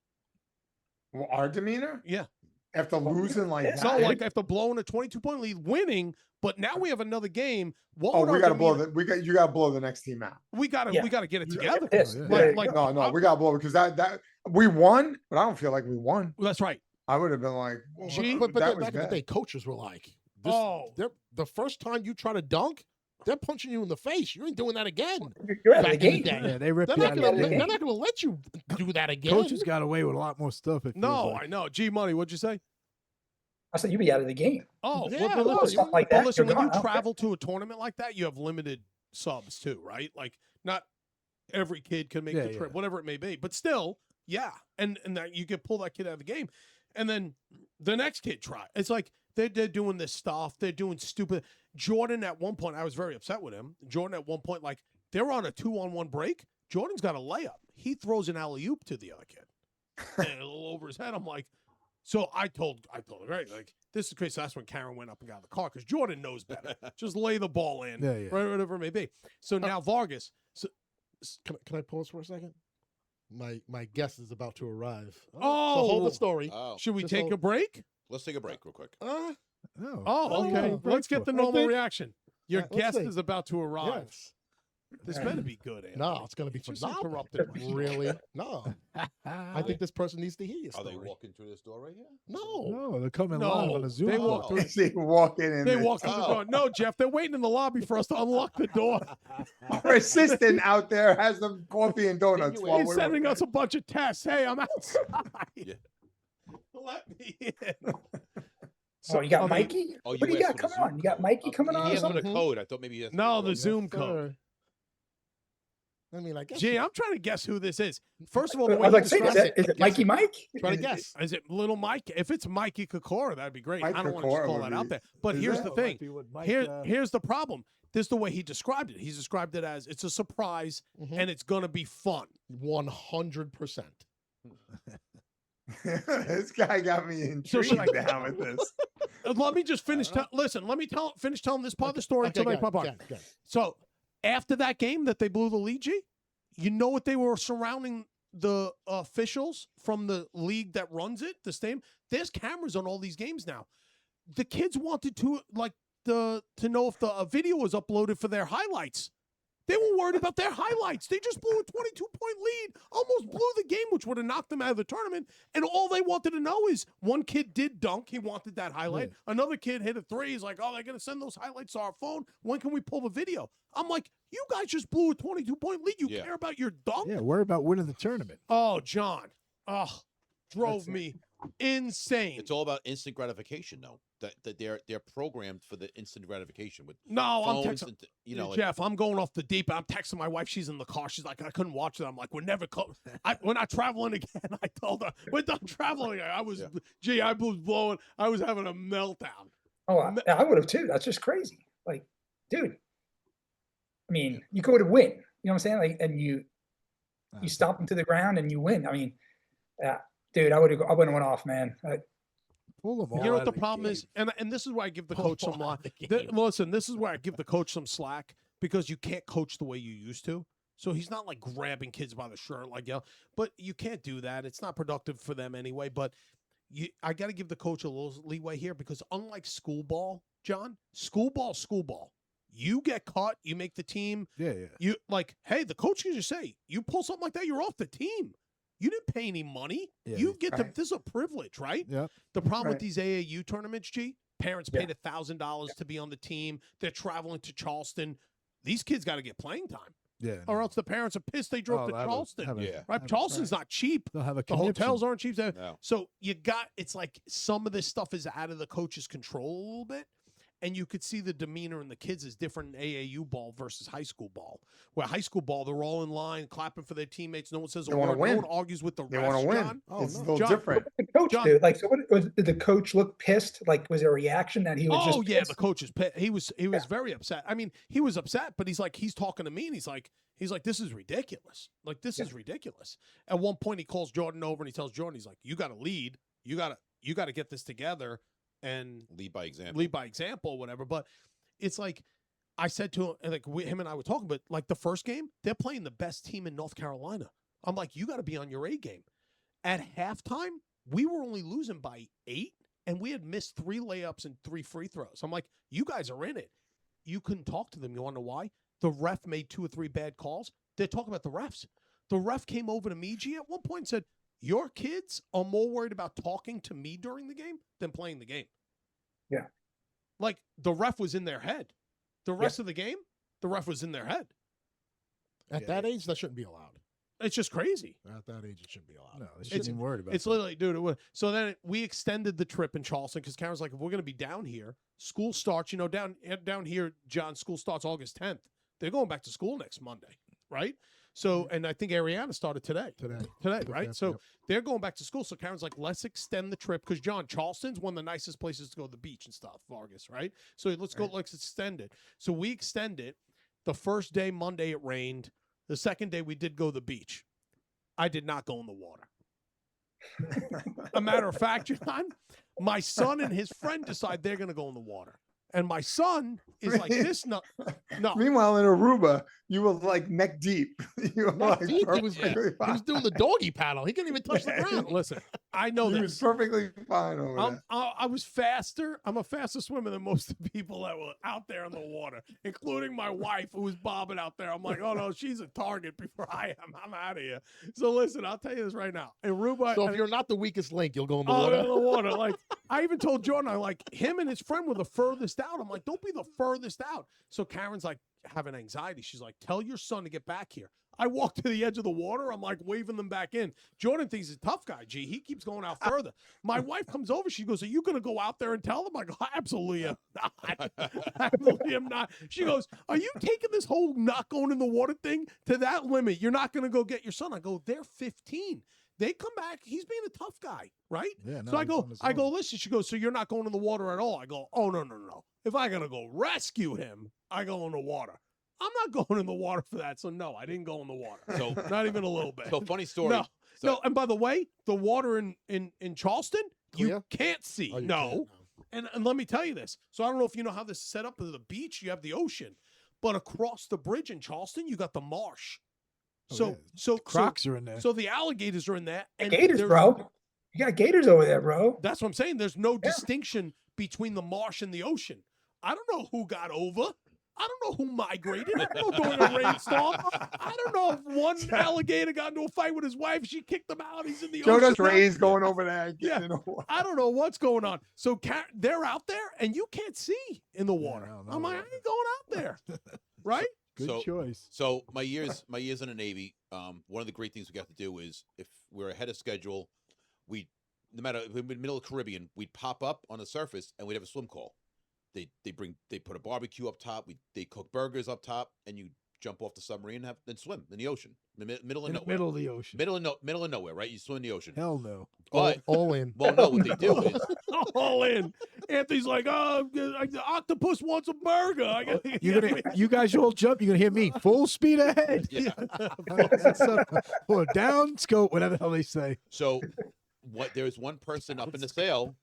Well, our demeanor Yeah. after losing like It's that. Not like after blowing a 22-point lead, winning, but now we have another game. What Oh, would we our got to blow demeanor- you got to blow the next team out. We gotta Yeah. get it Yeah, together. pissed. Yeah. There you Like go. No, we got to blow because that we won, but I don't feel like we won. That's right. I would have been like, well, Gee. But that then was back in the bad. day, coaches were like, Oh. the first time you try to dunk, they're punching you in the face. You ain't doing that again. You're out of Back the in the game. day. Yeah, they ripped They're you not out gonna of the let, game. they're not gonna let you do that again. Coaches got away with a lot more stuff. It feels No, like. I know. G Money, what'd you say? I said you'd be out of the game. Oh, Yeah, well, but no, listen, something like but that, listen, you're when you gone. Okay. travel to a tournament like that, you have limited subs too, right? Like not every kid can make Yeah, the trip, yeah. whatever it may be. But still, yeah. And that you could pull that kid out of the game. And then the next kid try. It's like they're doing this stuff. They're doing stupid. Jordan at one point, I was very upset with him. Jordan at one point, like they're on a 2-on-1 break. Jordan's got a layup. He throws an alley-oop to the other kid. And a little over his head. I'm like, so I told her, right, like, this is crazy. So that's when Karen went up and got in the car because Jordan knows better. Just lay the ball in, Yeah, yeah. right, whatever it may be. So now Vargas. So, Can I pause for a second? My guest is about to arrive. So Oh! hold the story. Oh, should we Just take hold- a break? let's take a break real quick. Uh, Oh, Oh, yeah, okay. very Let's get cool. the I normal think- reaction. Your let's guest see. is about to arrive. yes. This better be good, Anthony. No, it's gonna be Just phenomenal. interrupted my show. Really? No. I think this person needs to hear your Are story. they walking through this door right here? No. No, they're coming No, live on a Zoom. they call. walk through. They walk in. They And walk through the door. No, Jeff, they're waiting in the lobby for us to unlock the door. Our assistant out there has them coffee and donuts. you while He's we're sending working. us a bunch of tests. Hey, I'm outside. Yeah. Let me in. So you got I mean, Mikey? Oh, What do you asked got for the coming Zoom on? You got code. Mikey coming on He or asked for the something? code. I thought maybe he asked No, for the Zoom code. Sir. I mean, I guess. Gee, I'm trying to guess who this is. First of all, I the way was he like, say, describes is it Mikey Mike? Try to guess. Is it little Mike? If it's Mikey Kokora, that'd be great. Mike I don't want to just Kokora call would that out be- there. But is here's that- the It thing. might be what Mike, Here's the problem. This is the way he described it. He's described it as it's a surprise Mhm. and it's gonna be fun. 100%. This guy got me So intrigued should now with this. Let me just finish. Listen, let me finish telling this part of the story until they pop on. So after that game that they blew the lead, G, you know what they were surrounding the officials from the league that runs it, the stadium. There's cameras on all these games now. The kids wanted to to know if the video was uploaded for their highlights. They were worried about their highlights. They just blew a 22-point lead, almost blew the game, which would have knocked them out of the tournament. And all they wanted to know is one kid did dunk. He wanted that highlight. Another kid hit a three. He's like, oh, they're going to send those highlights to our phone. When can we pull the video? I'm like, you guys just blew a 22-point lead. You Yeah. care about your dunk? Yeah, worry about winning the tournament. Oh, John. Oh, drove me insane. It's all about instant gratification, though. That they're programmed for the instant gratification with No, I'm phones texting. and like, Jeff, I'm going off the deep. I'm texting my wife. She's in the car. She's like, I couldn't watch it. I'm like, we're never we're not traveling again. I told her we're done traveling. I was, I was blowing. I was having a meltdown. Oh, I would have too. That's just crazy. Like, dude, I mean, you go to win. You know what I'm saying? Like, and you stomp them to the ground and you win. I mean, dude, I would have went off, man. Pull them all You know out what of the problem game. is, and this is why I give the Pull coach them some all slack. out of the game. Listen, this is where I give the coach some slack because you can't coach the way you used to. So he's not like grabbing kids by the shirt like but you can't do that. It's not productive for them anyway. But I got to give the coach a little leeway here because unlike school ball, John, school ball. You get caught, you make the team. Yeah, yeah. You like, hey, the coach can just say, you pull something like that, you're off the team. You didn't pay any money. Yeah. You get to. Right. This is a privilege, right? Yeah. The problem with Right. these AAU tournaments, G, parents paid $1,000 to be on the team. They're traveling to Charleston. These kids got to get playing time, Yeah. or else the parents are pissed they drove Oh, to they'll have a- Charleston. have a- Yeah. Right? have a- Charleston's not cheap. They'll have a The hotels conniption. aren't cheap. There. no. So it's like some of this stuff is out of the coach's control a little bit. And you could see the demeanor in the kids is different in AAU ball versus high school ball. Where high school ball, they're all in line, clapping for their teammates. No one says a They wanna word. win. No one argues with the They refs, want to win. John. Oh, It's no. a little John, different. What did the coach John- do? Like, so did the coach look pissed? Like, was there a reaction that he was Oh just? yeah, pissed? the coach is pissed. He was very upset. I mean, he was upset, but he's talking to me and he's like, this is ridiculous. Like this is ridiculous. At one point, he calls Jordan over and he tells Jordan, he's like, you got to lead. You got to get this together and Lead by example. lead by example, whatever. But it's like I said to him, and like him and I were talking, but like the first game, they're playing the best team in North Carolina. I'm like, you got to be on your A game. At halftime, we were only losing by 8, and we had missed 3 layups and 3 free throws. I'm like, you guys are in it. You couldn't talk to them. You want to know why? The ref made 2 or 3 bad calls. They're talking about the refs. The ref came over to me, G, at one point and said, your kids are more worried about talking to me during the game than playing the game. Yeah. Like the ref was in their head. The rest of the game, the ref was in their head. At that age, that shouldn't be allowed. It's just crazy. At that age, it shouldn't be allowed. No, they shouldn't even worry about It's that. literally, dude. So then we extended the trip in Charleston because Karen's like, if we're going to be down here, school starts, down here, John, school starts August 10th. They're going back to school next Monday, right? So, and I think Ariana started today, right? Yep, So yep. they're going back to school. So Karen's like, let's extend the trip because John, Charleston's one of the nicest places to go to the beach and stuff, Vargas, right? So let's go, let's extend it. So we extend it. The first day, Monday, it rained. The second day, we did go to the beach. I did not go in the water. A matter of fact, John, my son and his friend decide they're going to go in the water. And my son is like this. No. Meanwhile, in Aruba, you were like neck deep. You were like Deep, he was perfectly he was fine. doing the doggy paddle. He couldn't even touch the ground. Listen, I know He was this. perfectly fine over there. I was faster. I'm a faster swimmer than most of the people that were out there in the water, including my wife who was bobbing out there. I'm like, oh no, she's a target before I am. I'm out of here. So listen, I'll tell you this right now. In Aruba, So if you're not the weakest link, you'll go in the oh, water. in the water. Like I even told Jordan, I like him and his friend were the furthest out. I'm like, don't be the furthest out. So Karen's like having anxiety. She's like, tell your son to get back here. I walk to the edge of the water. I'm like waving them back in. Jordan thinks he's a tough guy. Gee, he keeps going out further. My wife comes over. She goes, are you going to go out there and tell them? I go, absolutely am not. Absolutely am not. She goes, are you taking this whole not going in the water thing to that limit? You're not going to go get your son. I go, they're 15. They come back. He's being a tough guy, right? Yeah, no, So I he's go, on his I go, own. listen. She goes, so you're not going in the water at all? I go, oh, no. If I got to go rescue him, I go in the water. I'm not going in the water for that. So no, I didn't go in the water. So Not even a little bit. so funny story. No, So- no. And by the way, the water in Charleston, you Clear? can't see. Oh, you no. can't, And let me tell you this. So I don't know if you know how this is set up. At the beach, you have the ocean, but across the bridge in Charleston, you got the marsh. Oh, So yeah. so Crocs are in there. So the alligators are in there. And Gators, there's- bro. You got gators over there, bro. That's what I'm saying. There's no distinction between the marsh and the ocean. I don't know who got over. I don't know who migrated. I don't know during a rainstorm. I don't know if one alligator got into a fight with his wife. She kicked him out. He's in the Joe ocean. does now. Ray's going over there. Yeah. Getting in the water. I don't know what's going on. So they're out there, and you can't see in the water. no, no, I'm like, I no. ain't going out there, right? Good so- choice. So my years in the Navy, one of the great things we got to do is if we're ahead of schedule, we no matter if we're in the middle of the Caribbean, we'd pop up on the surface and we'd have a swim call. They put a barbecue up top. They cook burgers up top, and you jump off the submarine and then swim in the ocean, in the middle of In the nowhere. middle of the ocean. Middle of nowhere, right? You swim in the ocean. Hell no. But all in. well, no, what they do is All in. Anthony's like, oh, the octopus wants a burger. I gotta, You guys all jump. You're gonna hear me full speed ahead. yeah. Or down scope, whatever the hell they say. So there's one person up in the sail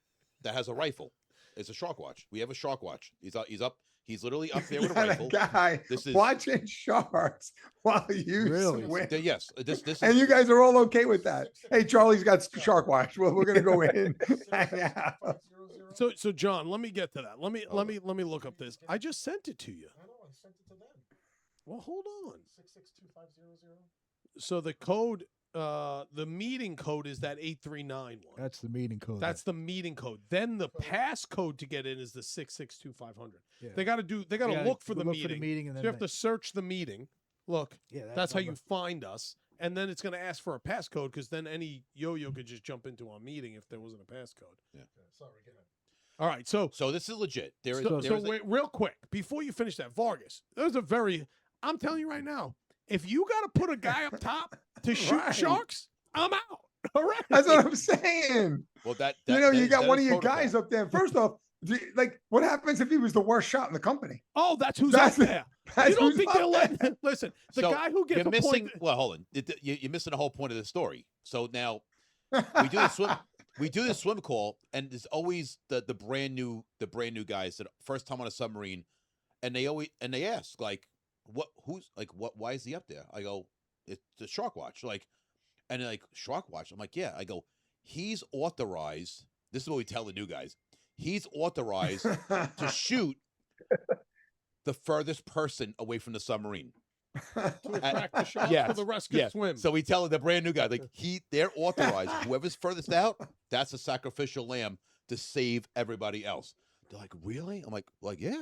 that has a rifle. It's a shark watch. We have a shark watch. He's up. He's literally up there with a Got rifle. guy This is watching sharks while you Really? swim. Yes. This And is you guys are all okay with that. Hey, Charlie's got shark watch. Well, we're gonna go in. Hang out. So John, let me get to that. Let me look up this. I just sent it to you. I know. I sent it to them. Well, hold on. 662500. So the code, the meeting code is that 839 one. That's the meeting code. That's the meeting code. Then the pass code to get in is the 662500. Yeah. They got to Yeah, look for the look meeting. and So then you have to search the meeting. Look, yeah, that's how you find us. And then it's going to ask for a passcode because then any yo-yo could just jump into our meeting if there wasn't a passcode. Sorry, get it. All right, so this is legit. There is wait, real quick before you finish that, Vargas. There's a very. I'm telling you right now, if you got to put a guy up top to shoot Right. sharks, I'm out. All right. That's what I'm saying. well that You know, you got that one is of your protocol. guys up there. First off, like, what happens if he was the worst shot in the company? Oh, that's who's That's- up there. That's You don't who's think up they're there. letting? Listen, the So, guy who gets You're a missing. point. Well, hold on. You're missing the whole point of the story. So now we do the swim. We do the swim call, and there's always the brand new guys that first time on a submarine, and they ask like, why is he up there? I go, it's the Shark Watch, and they're like, Shark Watch. I'm like, yeah. I go, he's authorized. This is what we tell the new guys. He's authorized to shoot the furthest person away from the submarine. To attract the sharks yes, for the rescue yes. swim. So we tell the brand new guy, they're authorized. Whoever's furthest out, that's a sacrificial lamb to save everybody else. They're like, really? I'm like, yeah.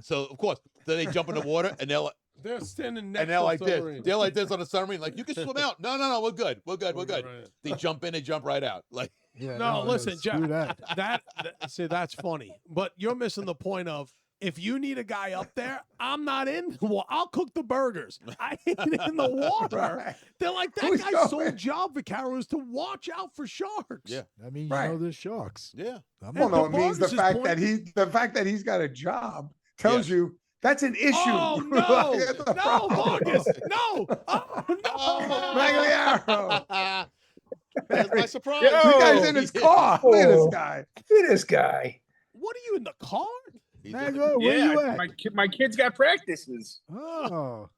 So of course, then they jump in the water and they're standing next and they're to like the this. submarine. They're like this on the submarine. Like, you can swim out. No, we're good. We're good. Right. They jump in, they jump right out. Like, Yeah, No, listen, screw Jack. that. See, that's funny. But you're missing the point of if you need a guy up there, I'm not in. Well, I'll cook the burgers. I ain't in the water. Right. They're like, that Who's guy's sole going? job, Vaccaro, is to watch out for sharks. Yeah. I mean, you Right. know, there's sharks. yeah. I'm Well, not- no, it means the Vargas's fact point- that the fact that he's got a job tells Yes. you That's an issue. Oh no, That's the no, problem. Marcus, no, oh, no. Magliaro. That's my surprise. The guy's in his car. Look at this guy. Look at this guy. What are you in the car? He's Maglo, where you at? my kids got practices. Oh,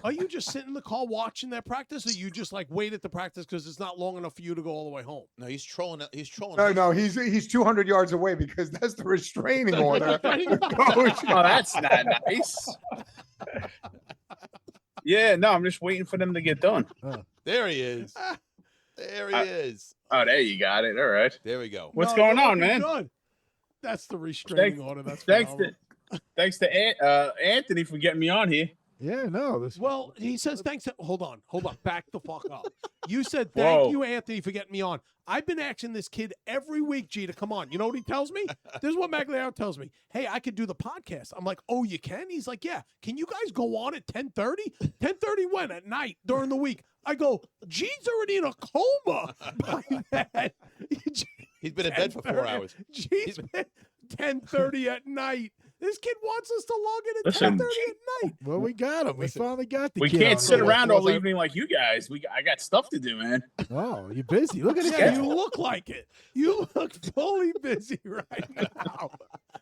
Are you just sitting in the car watching their practice, or you just like wait at the practice because it's not long enough for you to go all the way home? No, he's trolling. He's trolling. No, he's 200 yards away because that's the restraining order. Coach. Oh, that's not nice. Yeah, no, I'm just waiting for them to get done. There he is. There he is. Oh, there you got it. All right. There we go. What's No, going you're on, looking man? Good. That's the restraining order. That's Thanks phenomenal. Thanks to Anthony for getting me on here. yeah, no. This, Well, he says thanks. Hold on, back the fuck up. You said thank Whoa. you, Anthony, for getting me on. I've been asking this kid every week, G, to come on. You know what he tells me? This is what Magliaro tells me. Hey, I could do the podcast. I'm like, oh, you can? He's like, yeah. Can you guys go on at 10:30? 10:30 when? At night during the week? I go, G's already in a coma by then. He's been in bed for 4 10:30. hours. G's been 10:30 at night. This kid wants us to log in at Listen. 10:30 at night. well, we got him. We Listen, finally got the We kid can't on sit here. around all evening like you guys. I got stuff to do, man. Oh, you're busy. Look at Yeah, this. you look like it. You look fully busy right now.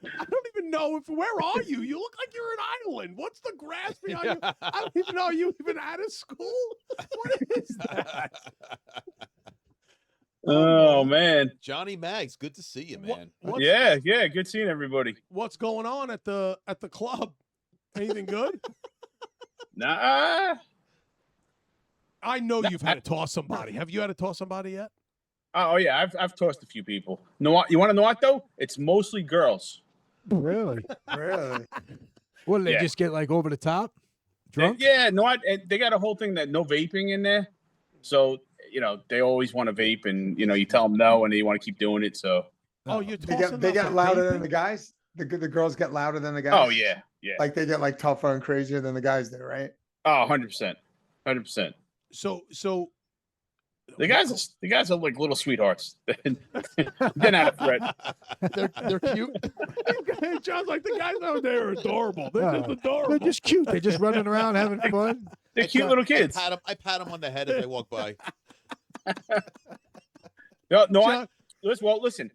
I don't even know where are you? You look like you're in Ireland. What's the grass behind you? I don't even know. Are you even out of school? What is that? Oh man. Johnny Mags, good to see you, man. Yeah. Good seeing everybody. What's going on at the club? Anything good? Nah. I know you've had to toss somebody. Have you had to toss somebody yet? Oh yeah, I've tossed a few people. Know what? You want to know what though? It's mostly girls. Really? Really? What did they Yeah. just get like over the top? Drunk? Yeah, no, and they got a whole thing that no vaping in there. So, they always want to vape and, you tell them no and they want to keep doing it. So, Oh, you're They tossing get them for louder vaping? than the guys. The girls get louder than the guys. oh, yeah. Yeah. Like they get like tougher and crazier than the guys do, right? Oh, 100%. 100%. So The guys are like little sweethearts. They're not a threat. They're cute. John's like, the guys out there are adorable. They're just Oh, adorable. They're just cute. They're just running around having fun. They're cute little kids. I pat him on the head as I walk by. No, John- listen.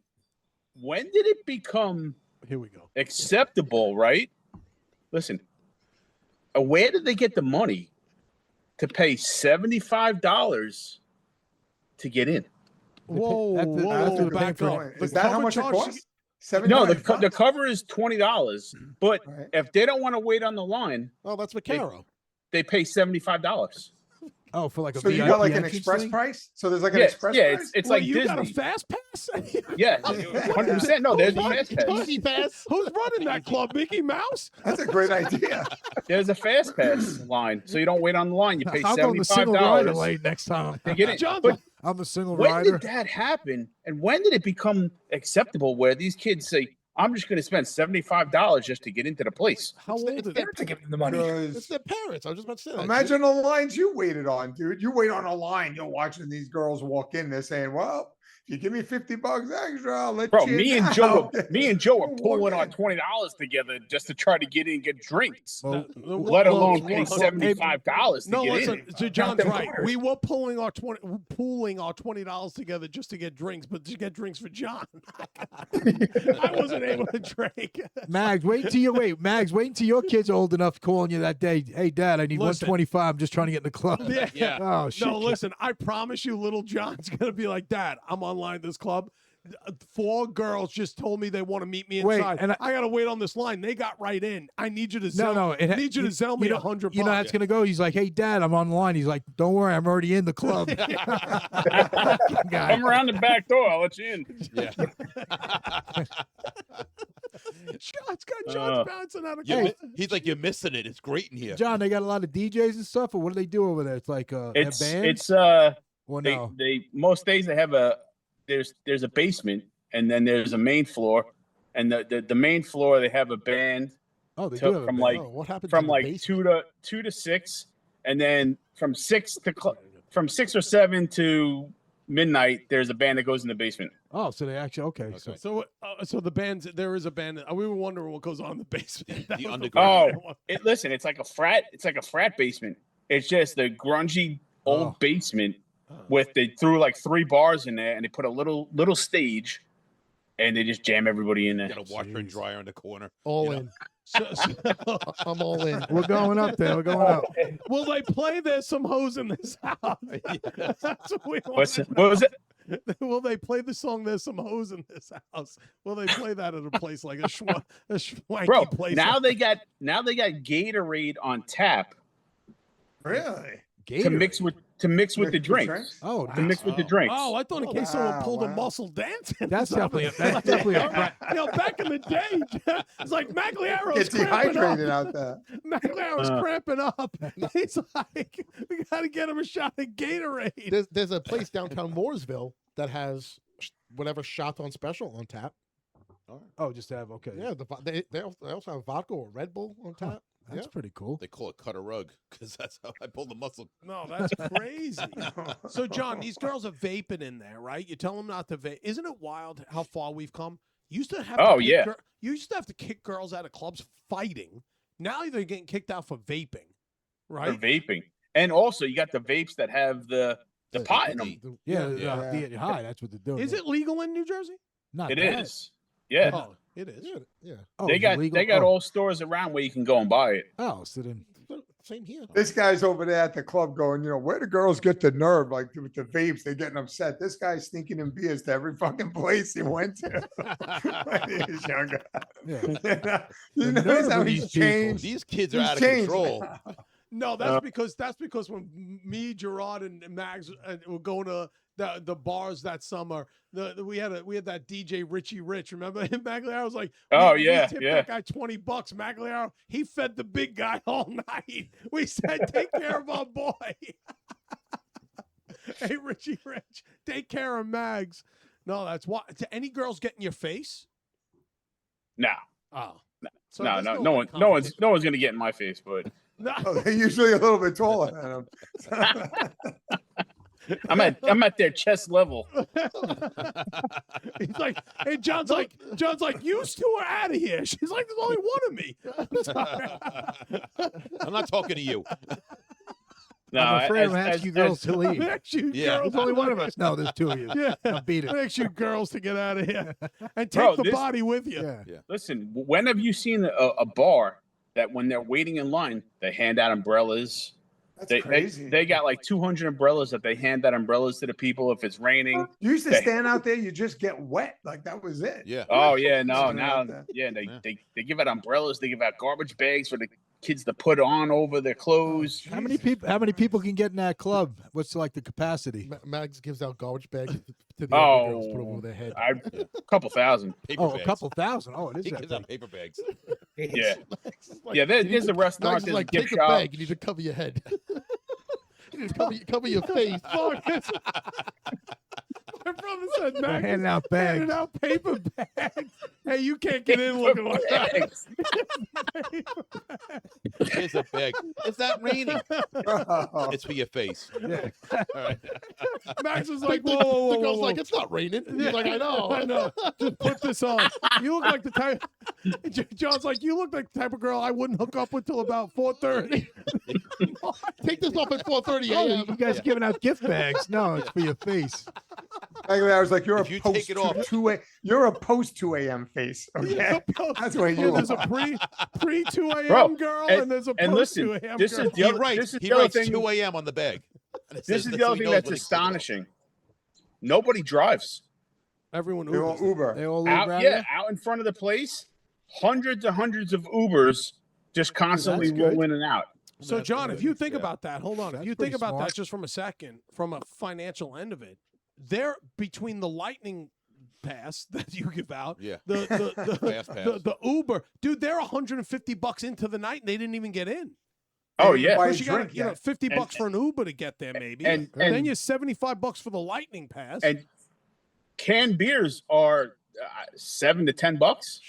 When did it become Here we go. acceptable, right? Listen, where did they get the money to pay $75 to get in? Whoa, That's the- whoa, that's the back thing. up. Is that how cover much it charge- costs? No, $75? the cover is $20, but Right. if they don't want to wait on the line, Oh, that's Vaquero. they pay $75. Oh, for like a So you VIP got like an entrance express thing? price? So there's like an Yeah, express yeah, price? it's Wait, like you got a Disney. fast pass? Yeah, 100%. No, there's a fast pass. Easy pass. Who's running that club? Mickey Mouse? That's a great idea. There's a fast pass line, so you don't wait on the line. You pay I'll go in the single rider $75 lane next time. to get in. John's But I'm a single when rider. did that happen? And when did it become acceptable where these kids say, I'm just going to spend $75 just to get into the place? How old are they? Parents are giving them the money. It's Because their parents. I was just about to say that. imagine the lines you waited on, dude. You wait on a line. You're watching these girls walk in. They're saying, well, if you give me $50 extra, I'll let Bro, you me in and Joe, now." me and Joe are Walk pulling our in. $20 together just to try to get in and get drinks. Well, Let alone pay well, $75 to No, get listen. in. So John's them right. cars. We were pooling our $20 together just to get drinks, but to get drinks for John. I wasn't able to drink. Mags, wait until your kid's old enough calling you that day. Hey, Dad, I need Listen. 125. I'm just trying to get in the club. Yeah. Yeah. Oh shit. No, listen. I promise you, little John's gonna be like, Dad, I'm online at this club. 4 girls just told me they want to meet me Wait, inside. and I gotta wait on this line. They got right in. I need you to No, sell. no. I need you to sell me know, $100. You know how it's gonna go. He's like, "Hey, Dad, I'm online." He's like, "Don't worry, I'm already in the club." Guy. Come around the back door. I'll let you in. Yeah. John's bouncing out of You club. mi- he's like, you're missing it. It's great in here. John, they got a lot of DJs and stuff, or what do they do over there? It's like they have It's bands. Or they no? they most days they have there's a basement and then there's a main floor, and the main floor they have a band Oh, they to- do have a from band. like Oh, what happened from to the like basement? 2 to 6, and then from 6 or 7 to midnight, there's a band that goes in the basement. Oh, so they actually okay. So Okay. So the bands, there is a band. We were wondering what goes on in the basement. That The was underground. one. Listen, it's like a frat basement. It's just the grungy old Oh. basement with they threw like 3 bars in there and they put a little stage and they just jam everybody in there. Got a washer and dryer in the corner. All You know. in. So, I'm all in. we're going up there. We're going up. will they play There's Some Hoes in This House? That's what we want. What was it? Will they play the song "There's Some Hoes in This House"? Will they play that at a place like a swanky Bro, place? now they got Gatorade on tap Really? to mix with the drinks. Oh, To mix with the drinks. Oh, I thought in case someone Wow, pulled a wow. muscle dance. That's definitely a You know, back in the day, it's like Magliaro's Get cramping dehydrated up. out there. Magliaro's cramping up. He's like, we got to get him a shot of Gatorade. There's a place downtown Mooresville that has whatever shots on special on tap. Oh, just to have okay. Yeah, they also have vodka or Red Bull on tap. That's pretty cool. They call it cut a rug because that's how I pull the muscle. No, that's crazy. So, John, these girls are vaping in there, right? You tell them not to vape. Isn't it wild how far we've come? You used to have Oh, to kick yeah. you used to have to kick girls out of clubs fighting. Now they're getting kicked out for vaping, For right? vaping. And also you got the vapes that have the pot in them. Yeah, Yeah. the high. That's what they're doing. Is it legal in New Jersey? Not It that. is. Yeah. Oh, it is. Yeah. Oh, They is it got legal? Oh. all stores around where you can go and buy it. Oh, so then Same here. This guy's over there at the club going, where do girls get the nerve? Like with the vapes, they're getting upset. This guy's sneaking in beers to every fucking place he went to when he was younger. yeah. You The notice nerve how of he's these people. changed? These kids are He's out of changed. control. No, that's because when me, Gerard, and Mags were going to the bars that summer, we had that DJ Richie Rich. Remember him? Magliaro was like, Oh, we yeah, tipped yeah. that guy $20. Magliaro, he fed the big guy all night. We said, take care of our boy. Hey, Richie Rich, take care of Mags. No, that's why. To any girls get in your face? No. Oh, so No, there's no one's gonna get in my face, but No. Oh, they're usually a little bit taller than him. I'm at their chest level. He's like, hey, John's like, you two are out of here. She's like, there's only one of me. I'm sorry. I'm not talking to you. No, I'm afraid as- I'm as- asking you girls to leave. Next you Yeah. girls. There's only one of us. No, there's two of you. Yeah. I'll beat it. Next you girls to get out of here and take Bro, the this- body with you. Yeah. Listen, when have you seen a bar that when they're waiting in line, they hand out umbrellas? That's crazy. They got like 200 umbrellas that they hand out umbrellas to the people if it's raining. You used to they- stand out there, you just get wet. Like that was it. Yeah. Oh yeah, no, Something now like that. yeah, Yeah. they give out umbrellas, they give out garbage bags for the kids to put on over their clothes. How many people can get in that club? What's like the capacity? Mags gives out garbage bags to the other girls, put them Oh, over their head. a couple thousand. Paper Oh, bags. a couple thousand. Oh, it is He that gives big. out paper bags. Yeah, Like, yeah. There's the restaurant, Mags is there's like, a gift take a shop. bag. You need to cover your head. You need to cover your face. Fuck, it's- My brother said, They're Mac handing out handing bags. out paper bags. Hey, you can't get in looking like that. Bags. Here's a bag. It's not raining. Oh, It's for your face. Yeah. All right. Max was The- like, the, whoa, whoa, the whoa, girl's whoa. like, it's not raining. And Yeah. He's like, I know. I know. Just put this on. You look like the type. John's like, you look like the type of girl I wouldn't hook up with till about 4:30. Take this off at 4:30 Oh, a.m. you guys giving out gift bags? No, it's for your face. Actually, I was like, you're If a you post take it off- 2 you're a post 2 a.m. face. Okay. That's where you There's are. a pre 2 a.m. Bro, girl and- and there's a and post listen, 2 a.m. this girl. is the He other- writes, this is he the other writes thing- 2 a.m. on the bag. And it This says is that the so other he thing knows that's when he's taking off. astonishing. Nobody drives. Everyone They're all Ubers. Uber. They all live Out, around yeah, there? out in front of the place, hundreds and hundreds of Ubers just constantly That's good. roll in and out. So, That's John, good. if you think Yeah. about that, hold on. If That's you think pretty about smart. that just from a second, from a financial end of it, they're between the lightning pass that you give out, Yeah. the Fast pass. the Uber, dude, they're $150 into the night and they didn't even get in. Oh They yeah, buy- Plus you got drink you know yet. $50 And- for for an Uber to get there, maybe, and- then and- you're $75 for the lightning pass. and canned beers are $7 to $10.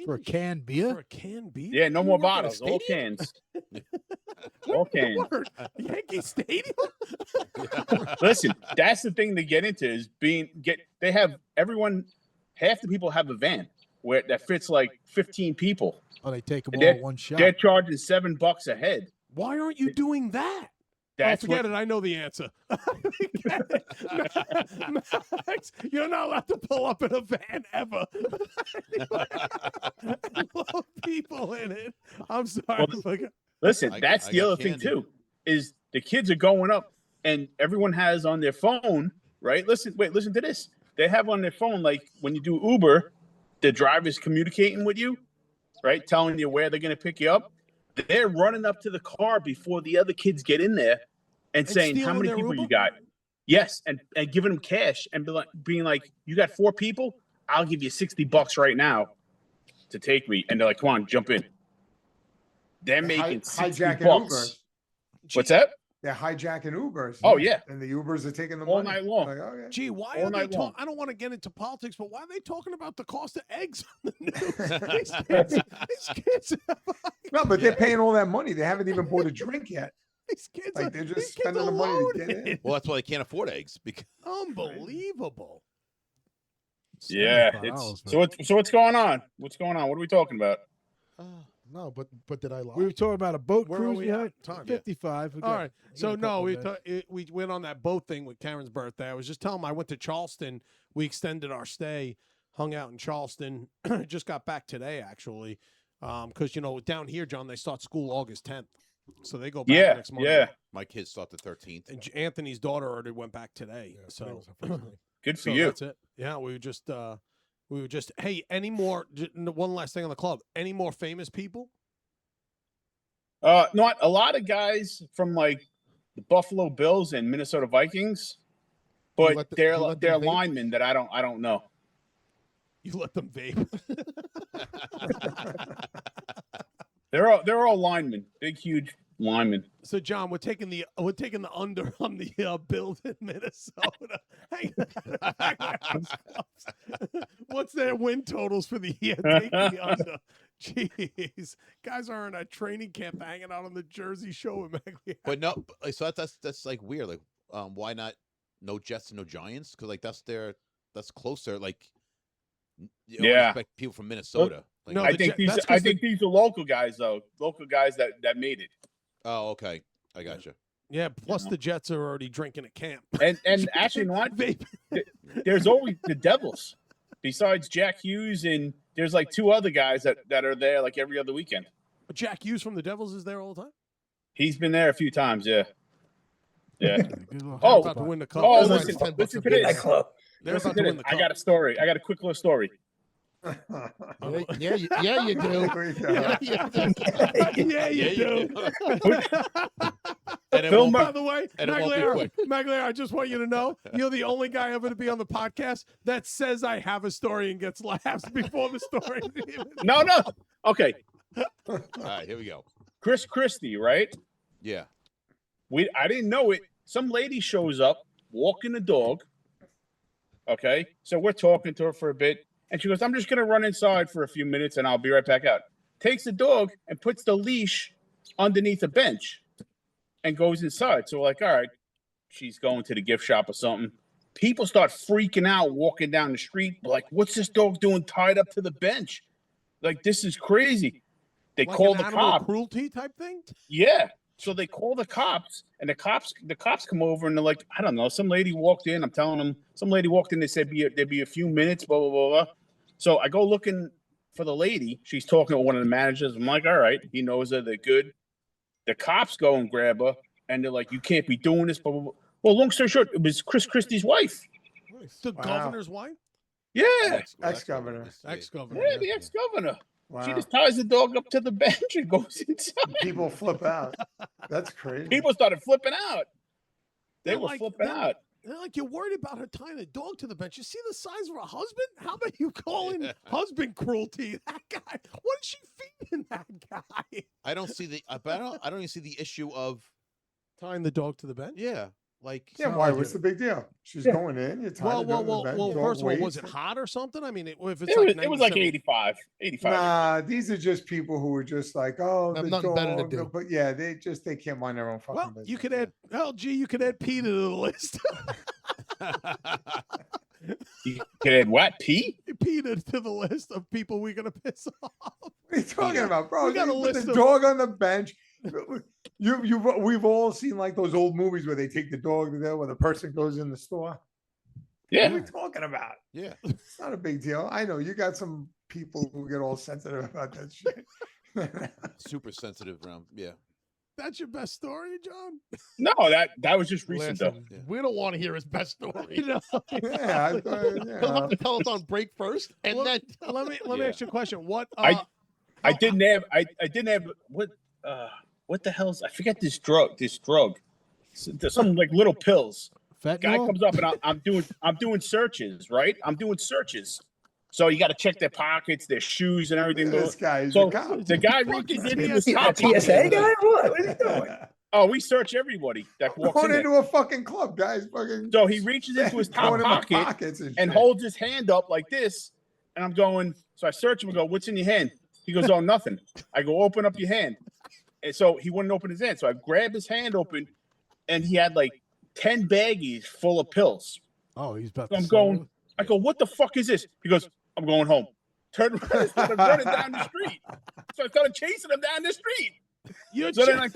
For a canned beer? for a canned beer. Yeah, no You more work at a bottles, all stadium? cans, all cans. Word. Yankee Stadium. Listen, that's the thing to get into is they have everyone, half the people have a van where that fits like 15 people. Oh, they take them And all in one shot. They're charging $7 a head. Why aren't you doing that? That's forget what, it. I know the answer. Forget it. Max, you're not allowed to pull up in a van ever. And load people in it. I'm sorry. listen, I that's the got other thing candy. too, is the kids are going up and everyone has on their phone, right? Listen to this. They have on their phone, like when you do Uber, the driver's communicating with you, right? Telling you where they're going to pick you up. They're running up to the car before the other kids get in there and saying, how stealing many their people Uber? you got? Yes. And giving them cash and being like, you got 4 people? I'll give you $60 right now to take me. And they're like, come on, jump in. They're making hijacking $60. Ubers. What's that? They're hijacking Ubers. Oh, yeah. And the Ubers are taking the All money. night long. Like, okay. Gee, why All are they night long. talking? I don't want to get into politics, but why are they talking about the cost of eggs on the news? These kids, No, but they're paying all that money. They haven't even bought a drink yet. these kids, Like are, they're these just kids spending are the money to get loaded. in. Well, that's why they can't afford eggs because Unbelievable. Yeah. $75 for- So what's going on? What's going on? What are we talking about? No, but did I lie? We were talking about a boat Where are cruise we you at? had? Time. 55. We All got- right. we got So a no, couple we minutes. we went on that boat thing with Karen's birthday. I was just telling him I went to Charleston. We extended our stay, hung out in Charleston. Just got back today actually, because down here, John, they start school August 10th, so they go back Yeah. next Monday. Yeah. my kids start the 13th. And Anthony's daughter already went back today. Yeah, today So was the first day. Good for so you. that's it. Yeah, we were just hey, any more? One last thing on the club. Any more famous people? Not a lot of guys from like the Buffalo Bills and Minnesota Vikings, but let they're them they're vape? linemen that I don't know. You let them vape. They're all linemen, big huge linemen. So John, we're taking the under on the Bills in Minnesota. Hang on. What's their win totals for the year? Take the under. Jeez, guys are in a training camp hanging out on the Jersey Shore with Magley. But no, so that's like weird. Like, why not no Jets and no Giants? Because like that's closer. Like, you always Yeah. expect people from Minnesota. Like, No, I the think Jet- these that's 'cause I think these are local guys though, local guys that made it. oh, okay, I gotcha. Yeah, plus the Jets are already drinking at camp. And actually, you know what? Vape. There's always the Devils. Besides Jack Hughes, and there's like 2 other guys that are there like every other weekend. Jack Hughes from the Devils is there all the time. He's been there a few times, yeah. Yeah. Good luck. Oh, About to win the cup. Oh, That's listen, like $10 listen a to beer. That this. club. They're Listen about to to win this. the cup. I got a story. I got a quick little story. Yeah, yeah, you do. Here we go. Yeah, you do. Yeah, you do. And it Phil won't Mur- By the way, And it won't be quick. Magley, I just want you to know you're the only guy ever to be on the podcast that says I have a story and gets laughs before the story. No. Okay. All right, here we go. Chris Christie, right? Yeah. I didn't know it. Some lady shows up walking the dog. Okay. So we're talking to her for a bit. And she goes, I'm just going to run inside for a few minutes and I'll be right back out. Takes the dog and puts the leash underneath a bench and goes inside. So we're like, all right, she's going to the gift shop or something. People start freaking out walking down the street. Like, what's this dog doing tied up to the bench? Like, this is crazy. They Like call an the animal cop. cruelty type thing. Yeah. So they call the cops, and the cops come over, and they're like, I don't know. Some lady walked in. I'm telling them, some lady walked in. They said there'd be a few minutes. Blah blah blah blah. So I go looking for the lady. She's talking to one of the managers. I'm like, all right, he knows her. They're good. The cops go and grab her, and they're like, you can't be doing this. Blah blah blah. Well, long story short, it was Chris Christie's wife. The Wow. governor's wife, Yeah, Ex-governor. ex-governor. yeah, the ex-governor. Wow. She just ties the dog up to the bench and goes inside. People flip out. That's crazy. People started flipping out. They They're were like- flipping they're- out. They're like, you're worried about her tying a dog to the bench. You see the size of her husband? How about you calling husband cruelty? That guy. What is she feeding that guy? I don't see the. But I don't even see the issue of. Tying the dog to the bench? Yeah. Like, Yeah, Sound why? like What's it. the big deal? She's Yeah. going in. You're tired well, of doing the bed, dog first of all, was waits. it hot or something? I mean, if it's It like was like 97 85. 85. Nah, these are just people who are just like, oh, Have the nothing better to dog. do. But yeah, they can't mind their own fucking Well, business. you could add LG. You could add Peter to the list. You can add what? P? Peter to the list of people we're gonna piss off. What are you talking about, bro? we got You a put list the of- dog on the bench. We've all seen like those old movies where they take the dog to there where the person goes in the store. What are Yeah. we talking about? Yeah. It's not a big deal. I know you got some people who get all sensitive about that shit. Super sensitive around. Yeah. That's your best story, John? No, that was just recent though. Listen, we don't want to hear his best story. No. Yeah, I thought, He'll have to tell us on break first, and Well, then let me Yeah. ask you a question. What I didn't have what the hell's I forget this drug. There's some like little pills. Guy Fentanyl? comes up and I'm doing searches, right? I'm doing searches. So you got to check their pockets, their shoes, and everything. this guy is So a cop. the guy reaches into his Is he a top TSA pocket. guy or what? What is he doing? Oh, we search everybody that walks in Going there. into a fucking club, guys. Fucking So he reaches into his top going in my pocket pockets and, and shit. holds his hand up like this. And I'm going, so I search him and go, what's in your hand? He goes, oh, nothing. I go, open up your hand. And so he wouldn't open his hand. So I grab his hand open and he had like 10 baggies full of pills. Oh, he's about So to I'm sell going, I go, what the fuck is this? He goes, I'm going home. Turned around and started running down the street. So I started chasing him down the street. you're So then I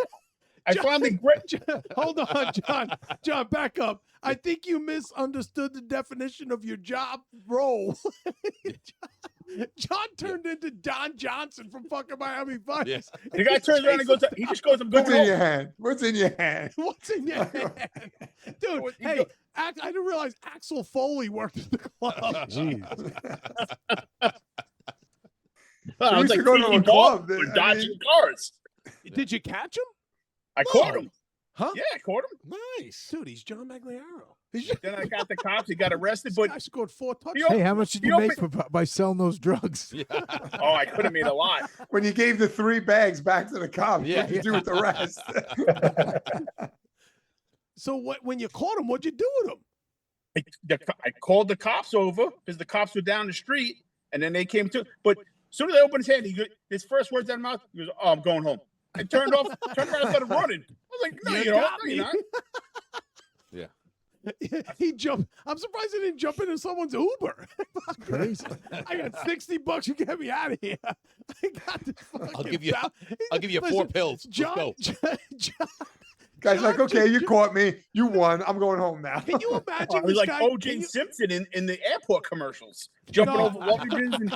John- finally grabbed. Hold on, John. John, back up. I think you misunderstood the definition of your job role. John turned into Don Johnson from fucking Miami Vice. Yes. The guy turns around and goes, he just goes, I'm going What's in your home. hand? What's in your hand? What's in your hand? Dude, What you hey, go- I didn't realize Axel Foley worked at the club. Jeez. I was used to like, go to a taking club off that- with I dodging mean- cars. Did you catch him? I caught him. Huh? Yeah, I caught him. nice. Dude, he's John Magliaro. Then I got the cops. He got arrested, This but guy scored 4 touchdowns. You know- Hey, how much did you You make by selling those drugs? oh, I could have made a lot. When you gave the 3 bags back to the cops, Yeah. what'd you do with the rest? So when you caught him, what'd you do with him? I called the cops over because the cops were down the street, and then they came to. But as soon as I opened his hand, his first words out of his mouth, he goes, "Oh, I'm going home." I turned around and started running. I was like, "No, You you don't. got No, me. you're not." He jumped. I'm surprised he didn't jump into someone's Uber. Crazy. I got $60. You get me out of here. I got this I'll give you. I'll give you Listen, 4 pills. John, Let's go. John, Guy's like, John, okay, you John- caught me. You won. I'm going home now. can you imagine I was this like guy? can O.J. you- Simpson in the airport commercials, jumping No. over luggages and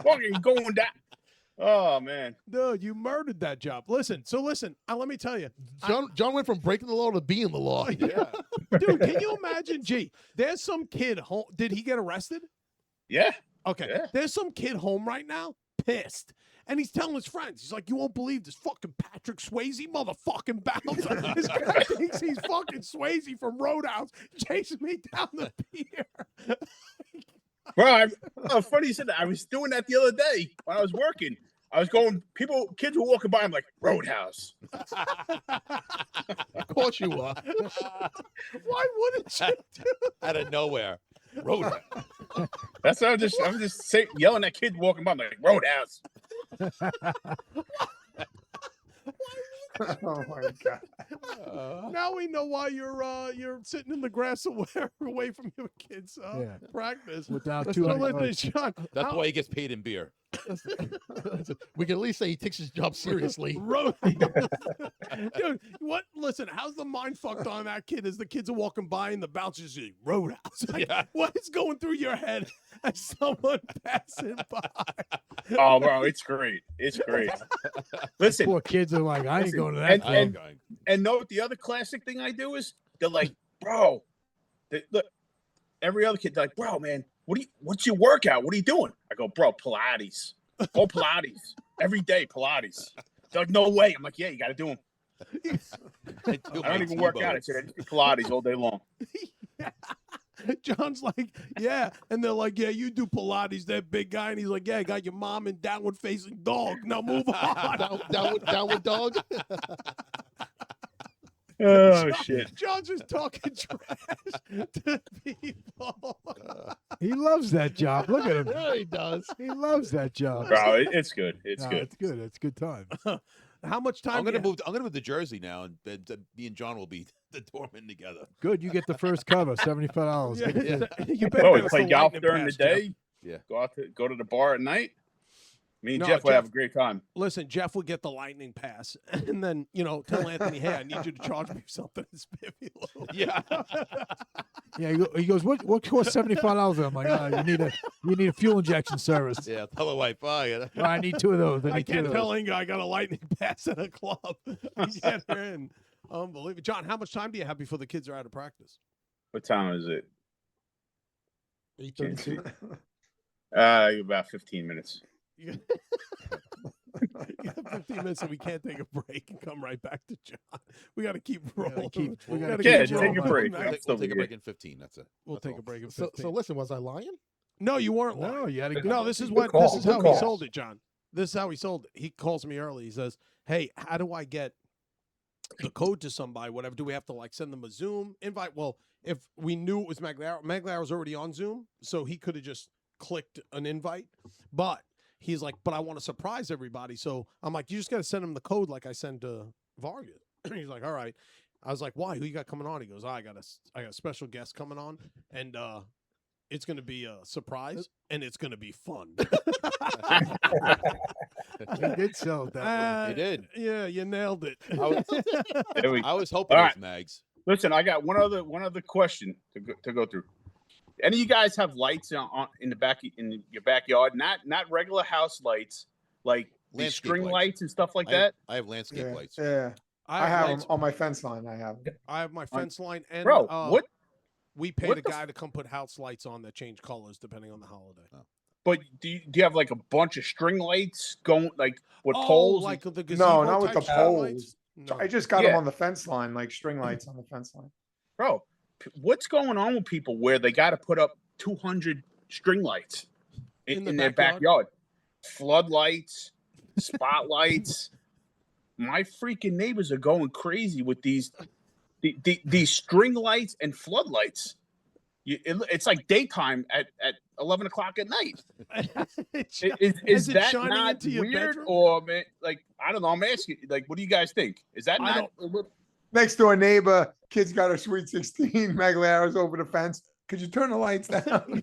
fucking going down. Oh man, Dude, you murdered that job. Listen, let me tell you. John went from breaking the law to being the law. Yeah. Dude, can you imagine? Gee, there's some kid home. Did he get arrested? yeah. Okay. Yeah. There's some kid home right now, pissed. And he's telling his friends, he's like, you won't believe this fucking Patrick Swayze motherfucking bouncer. This guy thinks he's fucking Swayze from Roadhouse chasing me down the pier. Bro, funny you said that. I was doing that the other day when I was working. I was going, kids were walking by. I'm like, Roadhouse. Of course you are. Why wouldn't you do Out of nowhere. Road. That's what I'm just saying, yelling at kids walking by. I'm like, Roadhouse. Oh my god. Now we know why you're sitting in the grass away from your kids' Yeah. practice. Without So 200 listen, Sean, That's how- why he gets paid in beer. We can at least say he takes his job seriously. Road. Dude, what? Listen, how's the mind fucked on that kid as the kids are walking by and the bouncer's saying, Roadhouse? Like, Yeah. what is going through your head as someone passing by? Oh, bro, it's great. It's great. Listen, Poor kids are like, I ain't Listen, going to that and- club. I'm going. and know what the other classic thing I do is? They're like, bro, look, every other kid, they're like, bro, man, what's your workout? What are you doing? I go, bro, Pilates. Go Pilates. Every day, Pilates. They're like, no way. I'm like, yeah, you got to do them. I do I my don't even work out. I T-bones. said, I just do Pilates all day long. John's like, yeah. And they're like, yeah, you do Pilates, that big guy. And he's like, yeah, I got your mom in downward facing dog. Now move on. Downward dog. Oh shit! John's just talking trash to people. He loves that job. Look at him. Yeah, he does. He loves that job. Bro, it's good. It's Nah, good. It's good. It's good time. How much time? I'm gonna do you- move. I'm gonna move to Jersey now, and me and John will be the doorman together. Good. You get the first cover, $75. Yeah, Get the- you better Bro, get we us play the golf lightning during the pass, Jeff. day. Yeah. Go to the bar at night. Me and No, Jeff would have a Jeff- great time. Listen, Jeff would get the lightning pass, and then tell Anthony, hey, I need you to charge me something to spit me a little. Yeah. Yeah, he goes, what costs $75? I'm like, you need a fuel injection service. Yeah. Tell the wife. Oh, yeah. Well, I need 2 of those. I I need 2 can't of tell those. Inga I got a lightning pass at a club. I get her in. Unbelievable. John, how much time do you have before the kids are out of practice? What time is it? 8:32. About 15 minutes. You got 15 minutes, and we can't take a break and come right back to John. We got to keep rolling. we gotta gotta Yeah, keep take a rolling. break. Max. We'll That's still take a good. break in 15. That's it. We'll That's take all. a break in So 15. listen, was I lying? No, you weren't lying. No, you had a No, this is Good what call, this is good how he call. sold it, John. This is how he sold it. He calls me early. He says, "Hey, how do I get the code to somebody? Whatever. Do we have to send them a Zoom invite?" Well, if we knew it was Maglaro was already on Zoom, so he could have just clicked an invite. But he's like, "But I want to surprise everybody." So I'm like, "You just got to send him the code like I send to Vargas." He's like, "All right." I was like, "Why? Who you got coming on?" He goes, I got a special guest coming on, and it's going to be a surprise, and it's going to be fun." He did sell it that way. He did. Yeah, you nailed it. There we I was hoping All it right. was Mags. Listen, I got one other question to go through. Any of you guys have lights in the back in your backyard? Not regular house lights, like these Landscape string lights. lights and stuff like I that. have, I have landscape Yeah, lights. yeah. I have them lights- on my fence line. I have 'em. I have my fence line, and Bro, what? we paid what a the guy to come put house lights on that change colors depending on the holiday. But do you have like a bunch of string lights going like with Oh, poles? like the No, gazebo not with type the string lights? poles. No. I just got them Yeah. on the fence line, like string lights on the fence line. Bro, what's going on with people where they got to put up 200 string lights In in, the their backyard? Floodlights, spotlights. My freaking neighbors are going crazy with these string lights and floodlights. It's like daytime at 11 o'clock at night. Is Is it that shining not into your weird? bedroom? Or man, like I don't know. I'm asking. Like, what do you guys think? Is that I not? Next door neighbor, kid's got a sweet 16, Maglara's over the fence. Could you turn the lights down?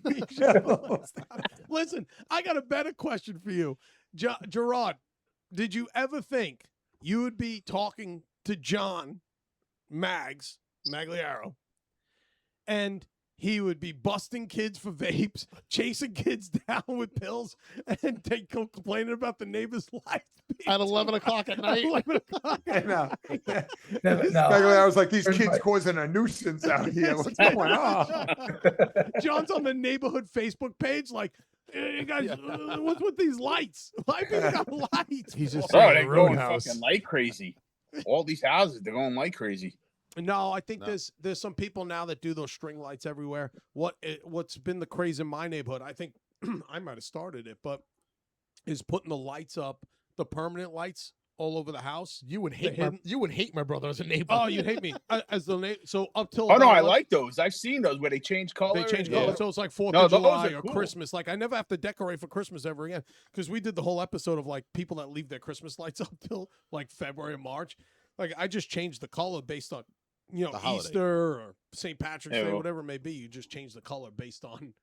Listen, I got a better question for you. Gerard, did you ever think you would be talking to John Magliaro, and he would be busting kids for vapes, chasing kids down with pills, and complaining about the neighbor's life At 11 o'clock at night? 11 o'clock. I know. No, Maglara's like, these There's kids my- causing a nuisance out here. What's going on? John's on the neighborhood Facebook page, like, "Hey, you guys, what's with these lights? Why people got lights?" He's just Bro, saying they're going Roadhouse. fucking light crazy. All these houses, they're going light crazy. No, I think No. there's some people now that do those string lights everywhere. What's been the craze in my neighborhood? I think I might have started it, but is putting the lights up, the permanent lights all over the house. You would The hate hidden- you would hate my brother as a neighbor. Oh, you hate me as the so up till Oh no, about I 11 like those. I've seen those where they change color. They change and- color, so it's like 4th No, of those July are or cool. Christmas. Like I never have to decorate for Christmas ever again because we did the whole episode of like people that leave their Christmas lights up till like February or March. Like I just changed the color based on The holiday. Easter or St. Patrick's Yeah, Day, well- whatever it may be. You just change the color based on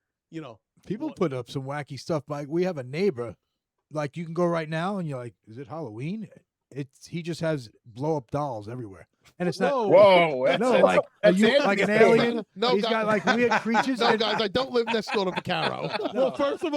People what- put up some wacky stuff. Like we have a neighbor, like you can go right now and you're like, is it Halloween? He just has blow up dolls everywhere, and it's not. Whoa. Whoa, that's, No, that's, like are that's you like an Anthony's thing. alien? No, He's guys- got like weird creatures. No, and- guys, I don't live next door to Vaccaro. Well, first of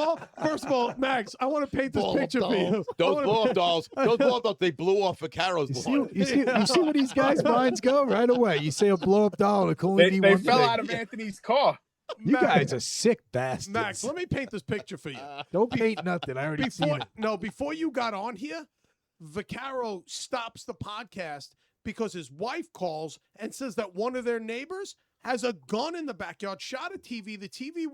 all, Max, I want to paint this Blow up picture for you. dolls. I Those wanna- blow up dolls. Those blow up dolls. They blew off for Caro's blood. you see where these guys' minds go right away. You say a blow up doll, and it can only They, be they one fell thing. out of Anthony's car. You Max- guys are sick bastards. Max, let me paint this picture for you. Don't paint nothing. I already seen Before you got on here, Vaccaro stops the podcast because his wife calls and says that one of their neighbors has a gun in the backyard, shot a TV. The TV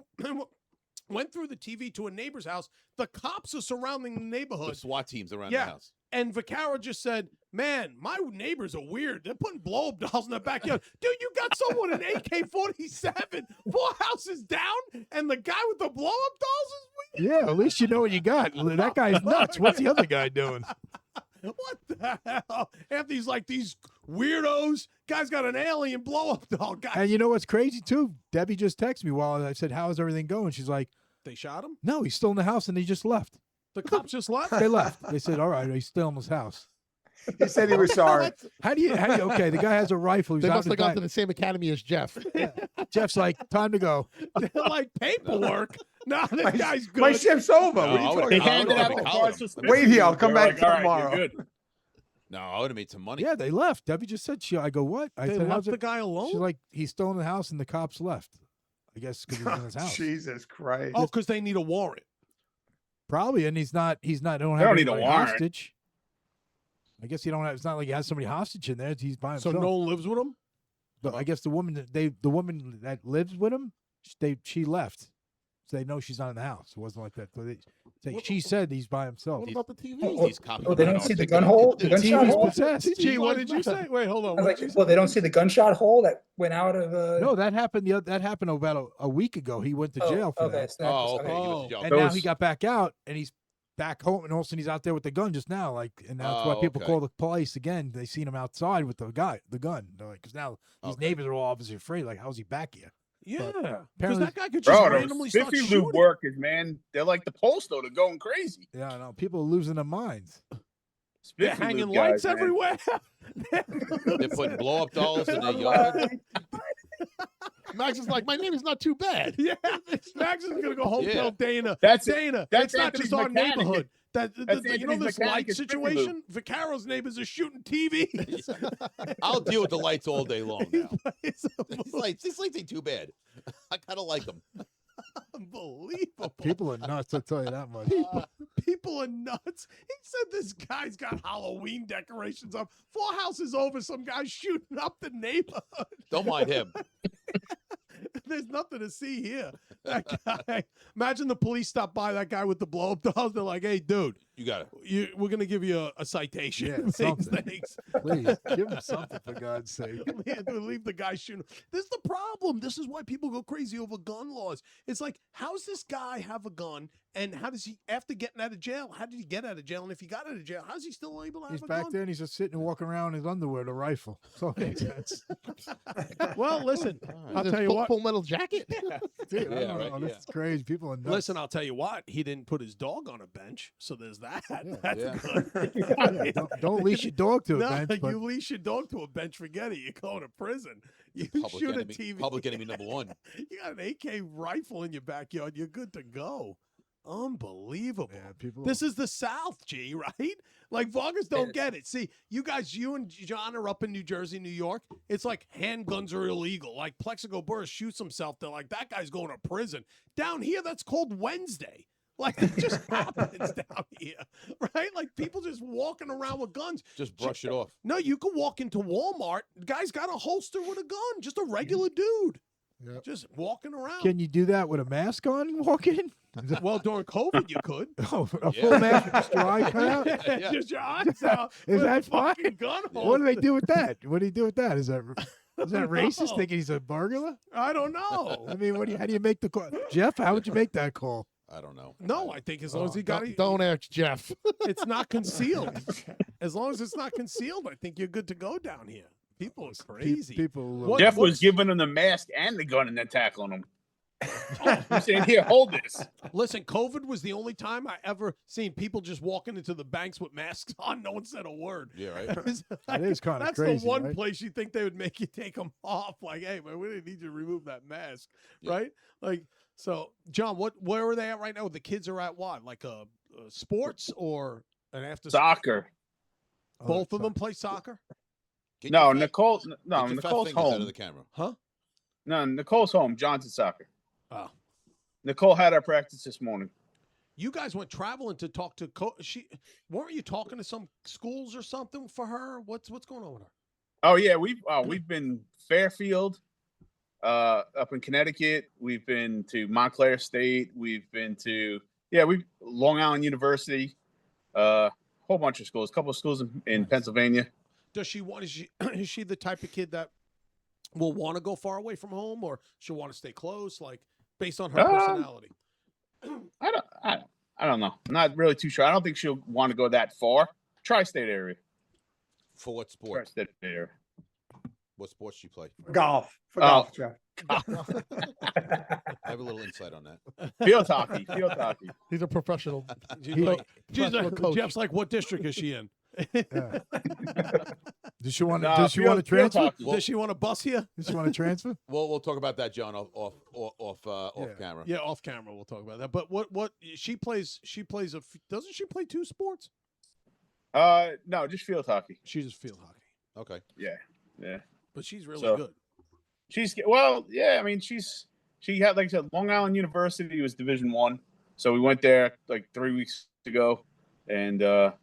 went through the TV to a neighbor's house. The cops are surrounding the The neighborhood. SWAT teams around Yeah. the house. And Vaccaro just said, man, my neighbors are weird. They're putting blow-up dolls in their backyard. Dude, you got someone with an AK-47 4 houses down, and the guy with the blow-up dolls is weird? Yeah, at least you know what you got. That guy's nuts. What's the other guy doing? What the hell? After he's like, these weirdos, guy's got an alien blow-up doll. Guy. And you know what's crazy, too? Debbie just texted me while I said, how's everything going? She's like, They shot him? no, he's still in the house, and he just left. The cops just left? They left. They said, all right, he's still in his house. He said he was sorry. How do you, okay, the guy has a rifle. He's They out must in have the gone back. to the same academy as Jeff. Jeff's like, time to go. They're like paperwork. No, this guy's good. My shift's over. No, What are I you would've- talking They I about? handed would've out been the calling cards him. for Wait here, I'll come They're back like, "All right, tomorrow." you're good. No, I would have made some money. Yeah, they left. Debbie just said, I go, what? I They said, how's left the it? guy alone? She's like, he's still in the house, and the cops left. I guess because he's in his house. Jesus Christ. Oh, because they need a warrant. Probably, and he's not. They don't They have don't need a anybody warrant. hostage. I guess you don't have. It's not like he has somebody hostage in there. He's by So himself. no one lives with him? But I guess the woman that lives with him, she left. So they know she's not in the house. It wasn't like that. So she said he's by himself. What about the TV? Oh, These cops oh, they are don't see the taking gun it. hole, the Dude, gunshot TV's hole. possessed. Gee, what did you say? Wait, hold on. I was What like, did you say? well, they don't see the gunshot hole that went out of. No, that happened. That happened about a week ago. He went to Oh, jail for okay, that, so that was- Oh, okay. He went to jail. and for now that. he got back out, and he's back home, and all of a sudden he's out there with the gun just now. Like, and that's why Oh, people okay. call the police again. They seen him outside with the gun. They're like, because now these Okay. neighbors are all obviously afraid. Like, how's he back here? Yeah. Because apparently- that guy could just Bro, randomly those start Spiffy shooting. Lube workers, man, they're like the Posto. They're going crazy. Yeah, I know. People are losing their minds. They're Spiffy hanging Lube lights guys, man. everywhere. They're putting blow up dolls in their yard. Max is like, my name is not too bad. Yeah. Max is going to go home Yeah. tell Dana. That's it. Dana, That's it's not Anthony's just our mechanic. neighborhood. That That's you know Anthony's this mechanic light is Spiffy Lube. situation? Vaccaro's neighbors are shooting TVs. I'll deal with the lights all day long now. It's These lights ain't too bad. I kind of like them. unbelievable. People are nuts. I'll tell you that much. People are nuts. He said this guy's got Halloween decorations up. 4 houses over, some guy shooting up the neighborhood. Don't mind him. There's nothing to see here. That guy. Imagine the police stop by that guy with the blow up dolls. They're like, "Hey, dude, You got it. we're gonna give you a citation. Yeah, Thanks, something. thanks. Please give him something for God's sake. Man, dude, leave the guy shooting. This is the problem. This is why people go crazy over gun laws. It's like, how's this guy have a gun, and how does he, after getting out of jail, how did he get out of jail? And if he got out of jail, how's he still able to have He's a back gun? there and he's just sitting and walking around in his underwear with a rifle. So it makes sense. Well, listen, I'll This tell you full, what. full metal jacket. Dude, I Yeah, don't right, know. This yeah. is crazy. People are nuts. Listen, I'll tell you what. He didn't put his dog on a bench, so there's that. That's Yeah. good. Yeah, don't leash your dog to a No, bench. But you leash your dog to a bench, forget it. You're going to prison. You Public shoot enemy, a TV. public enemy number one. You got an AK rifle in your backyard. You're good to go. Unbelievable. yeah, people. This is the South, G, right? Like Vargas don't get it. See, you and John are up in New Jersey, New York. It's like handguns are illegal. Like Plexico Burris shoots himself. They're like, that guy's going to prison. Down here, that's called Wednesday. Like it just happens down here, right? Like people just walking around with guns. Just brush it off. No, you can walk into Walmart. The guy's got a holster with a gun. Just a regular dude. Yep. Just walking around. Can you do that with a mask on and walk in? Well, during COVID, you could. Oh, a Yeah. full mask with just your eye cut out? Yeah. Just your eyes out. Is with a that fine? fucking gun What do they holster. do with that? What do you do with that? Is that racist? know. Thinking he's a burglar? I don't know. I mean, how do you make the call? Jeff, how would you make that call? I don't know. No, I think as long as he got it, Don't ask Jeff. it's not concealed. As long as it's not concealed, I think you're good to go down here. People are crazy. People. What- Jeff was what's- giving him the mask and the gun and then tackling him. He's saying, here, hold this. Listen, COVID was the only time I ever seen people just walking into the banks with masks on. No one said a word. Yeah, right. That is kinda That's crazy, the one right? place you think they would make you take them off. Like, hey, man, we didn't need you to remove that mask, Yeah. right? Like, so, John, where are they at right now? The kids are at what? Like sports or an after? Soccer. Both of them play soccer. Get No, your fat- Nicole. get No, your fat Nicole's fingers out of home. the camera. Huh? No, Nicole's home. John's at soccer. Oh. Nicole had our practice this morning. You guys went traveling to talk to weren't you talking to some schools or something for her? What's going on with her? Oh yeah, we've been Fairfield, up in Connecticut. We've been to Montclair State. We've been to Long Island University. whole bunch of schools, a couple of schools in Pennsylvania. Does she want? Is she the type of kid that will want to go far away from home, or she'll want to stay close? Like based on her personality. I don't know. I'm not really too sure. I don't think she'll want to go that far. Tri-state area. For what sport? Tri-state area. What sports do you play? Golf. For Oh. golf, Jeff. I have a little insight on that. Field hockey. Field hockey. He's a professional. Jeff's coach. like, what district is she in? Yeah. Does she want to? Nah, Does she want to field transfer? hockey. Does she want to bus you? Does she want to transfer? We'll talk about that, John, off Yeah. camera. Yeah, off camera we'll talk about that. But what she plays doesn't she play 2 sports? No, just field hockey. She just field hockey. Okay. Yeah. But she's really So- good. She had, like I said, Long Island University was Division 1. So we went there like 3 weeks ago, and a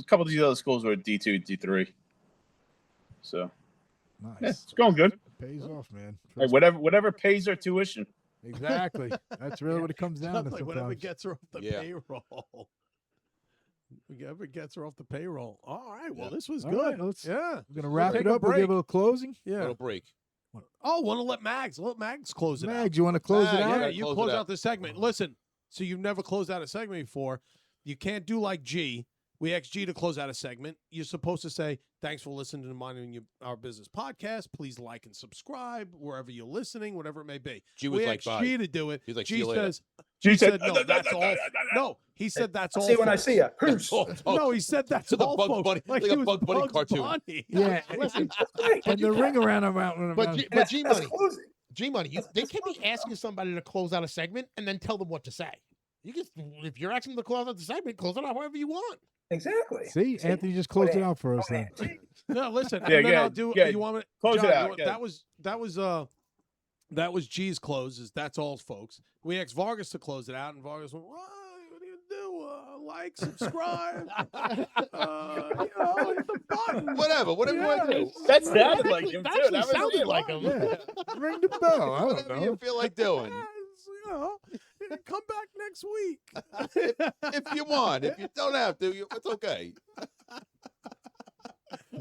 couple of these other schools were D2, D3. So Nice. yeah, it's going good. Pays off, man. Like whatever pays her tuition. Exactly. That's really what it comes down to. Like whatever Sometimes. gets her off the Yeah. payroll. Whatever gets her off the payroll. All right. Well, Yeah. this was All good. right, let's- yeah. We're gonna wrap take it a up. We'll give break. it a closing. Yeah. Little break. Oh, want to let Mags close it out. Mags, you want to close it Mags, out? Yeah, gotta you close it close out. out the segment. Listen, so you've never closed out a segment before. You can't do like G. We asked G to close out a segment. You're supposed to say, thanks for listening to Minding Our Business podcast. Please like and subscribe wherever you're listening, whatever it may be. G was We like, asked bye. G to do it. He's like, G "See you later." says, G said, said, no, that's all. No, he said that's I'll all. see you when I folks. see you. That's all, folks. No, he said that's It's a all. Bugs folks. Bunny- Like like he a was Bugs Bunny Bugs cartoon. Bunny. Yeah. Listen, that's right. And the ring around. But G That's Money, closing. G Money, they can't be asking somebody to close out a segment and then tell them what to say. You can, if you're asking them to close out the segment, close it out however you want. Exactly. See, Anthony just closed it out for us. Then. No, listen. Yeah, and then yeah, I'll do. yeah. You want me? Close John, it you out, want- yeah. That was G's closes. That's all, folks. We asked Vargas to close it out, and Vargas went, "What do you do? Like, subscribe, hit the button." Whatever you want to do. That sounded like him That too. actually That was sounded it. like him. Yeah. Ring the bell. I don't Whatever you know. feel like doing. Come back next week. If you want. If you don't have to, it's okay.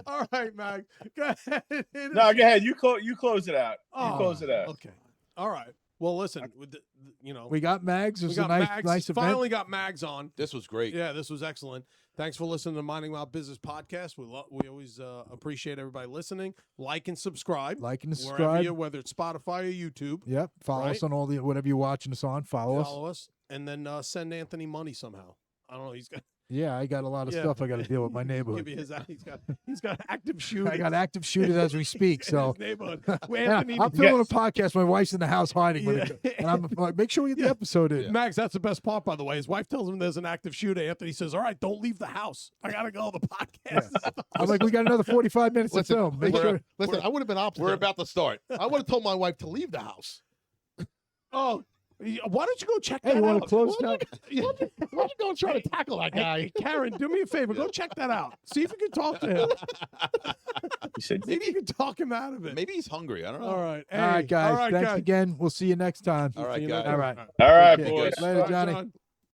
All right, Mag. Go ahead. No, go ahead. You close it out. You Oh, close it out. Okay. All right. Well, listen. We got Mags. It we was a got nice, Mags. nice event. Finally got Mags on. This was great. Yeah, this was excellent. Thanks for listening to Minding My Business podcast. We always appreciate everybody listening. Like and subscribe. Like and Wherever subscribe. whether it's Spotify or YouTube. Yep. Follow us Right? on all the whatever you're watching us on. Follow us. Follow us. And then send Anthony money somehow. I don't know. He's got Yeah, I got a lot of Yeah. stuff I got to deal with my give neighborhood. you his. He's got active shooting. I got active shooters as we speak. in So his neighborhood. Well, Yeah, Anthony, I'm filming a podcast. My wife's in the house hiding, and I'm like, make sure we get the episode in. Max, that's the best part, by the way. His wife tells him there's an active shooter. Anthony says, "All right, don't leave the house. I gotta go to the podcast." I'm like, we got another 45 minutes to film. Make sure. Listen, I would have been opposite. We're about to start. I would have told my wife to leave the house. Oh, why don't you go check Hey, that you want out? to close down? Why don't you go and try to tackle that guy? Hey, Karen, do me a favor. Go check that out. See if you can talk to him. You said Maybe you can talk him out of it. Maybe he's hungry. I don't know. All right. All right, guys. All right, Thanks guys. again. We'll see you next time. All right, See you guys. later. All right. all right, Okay. boys. Later, Bye, Johnny. John.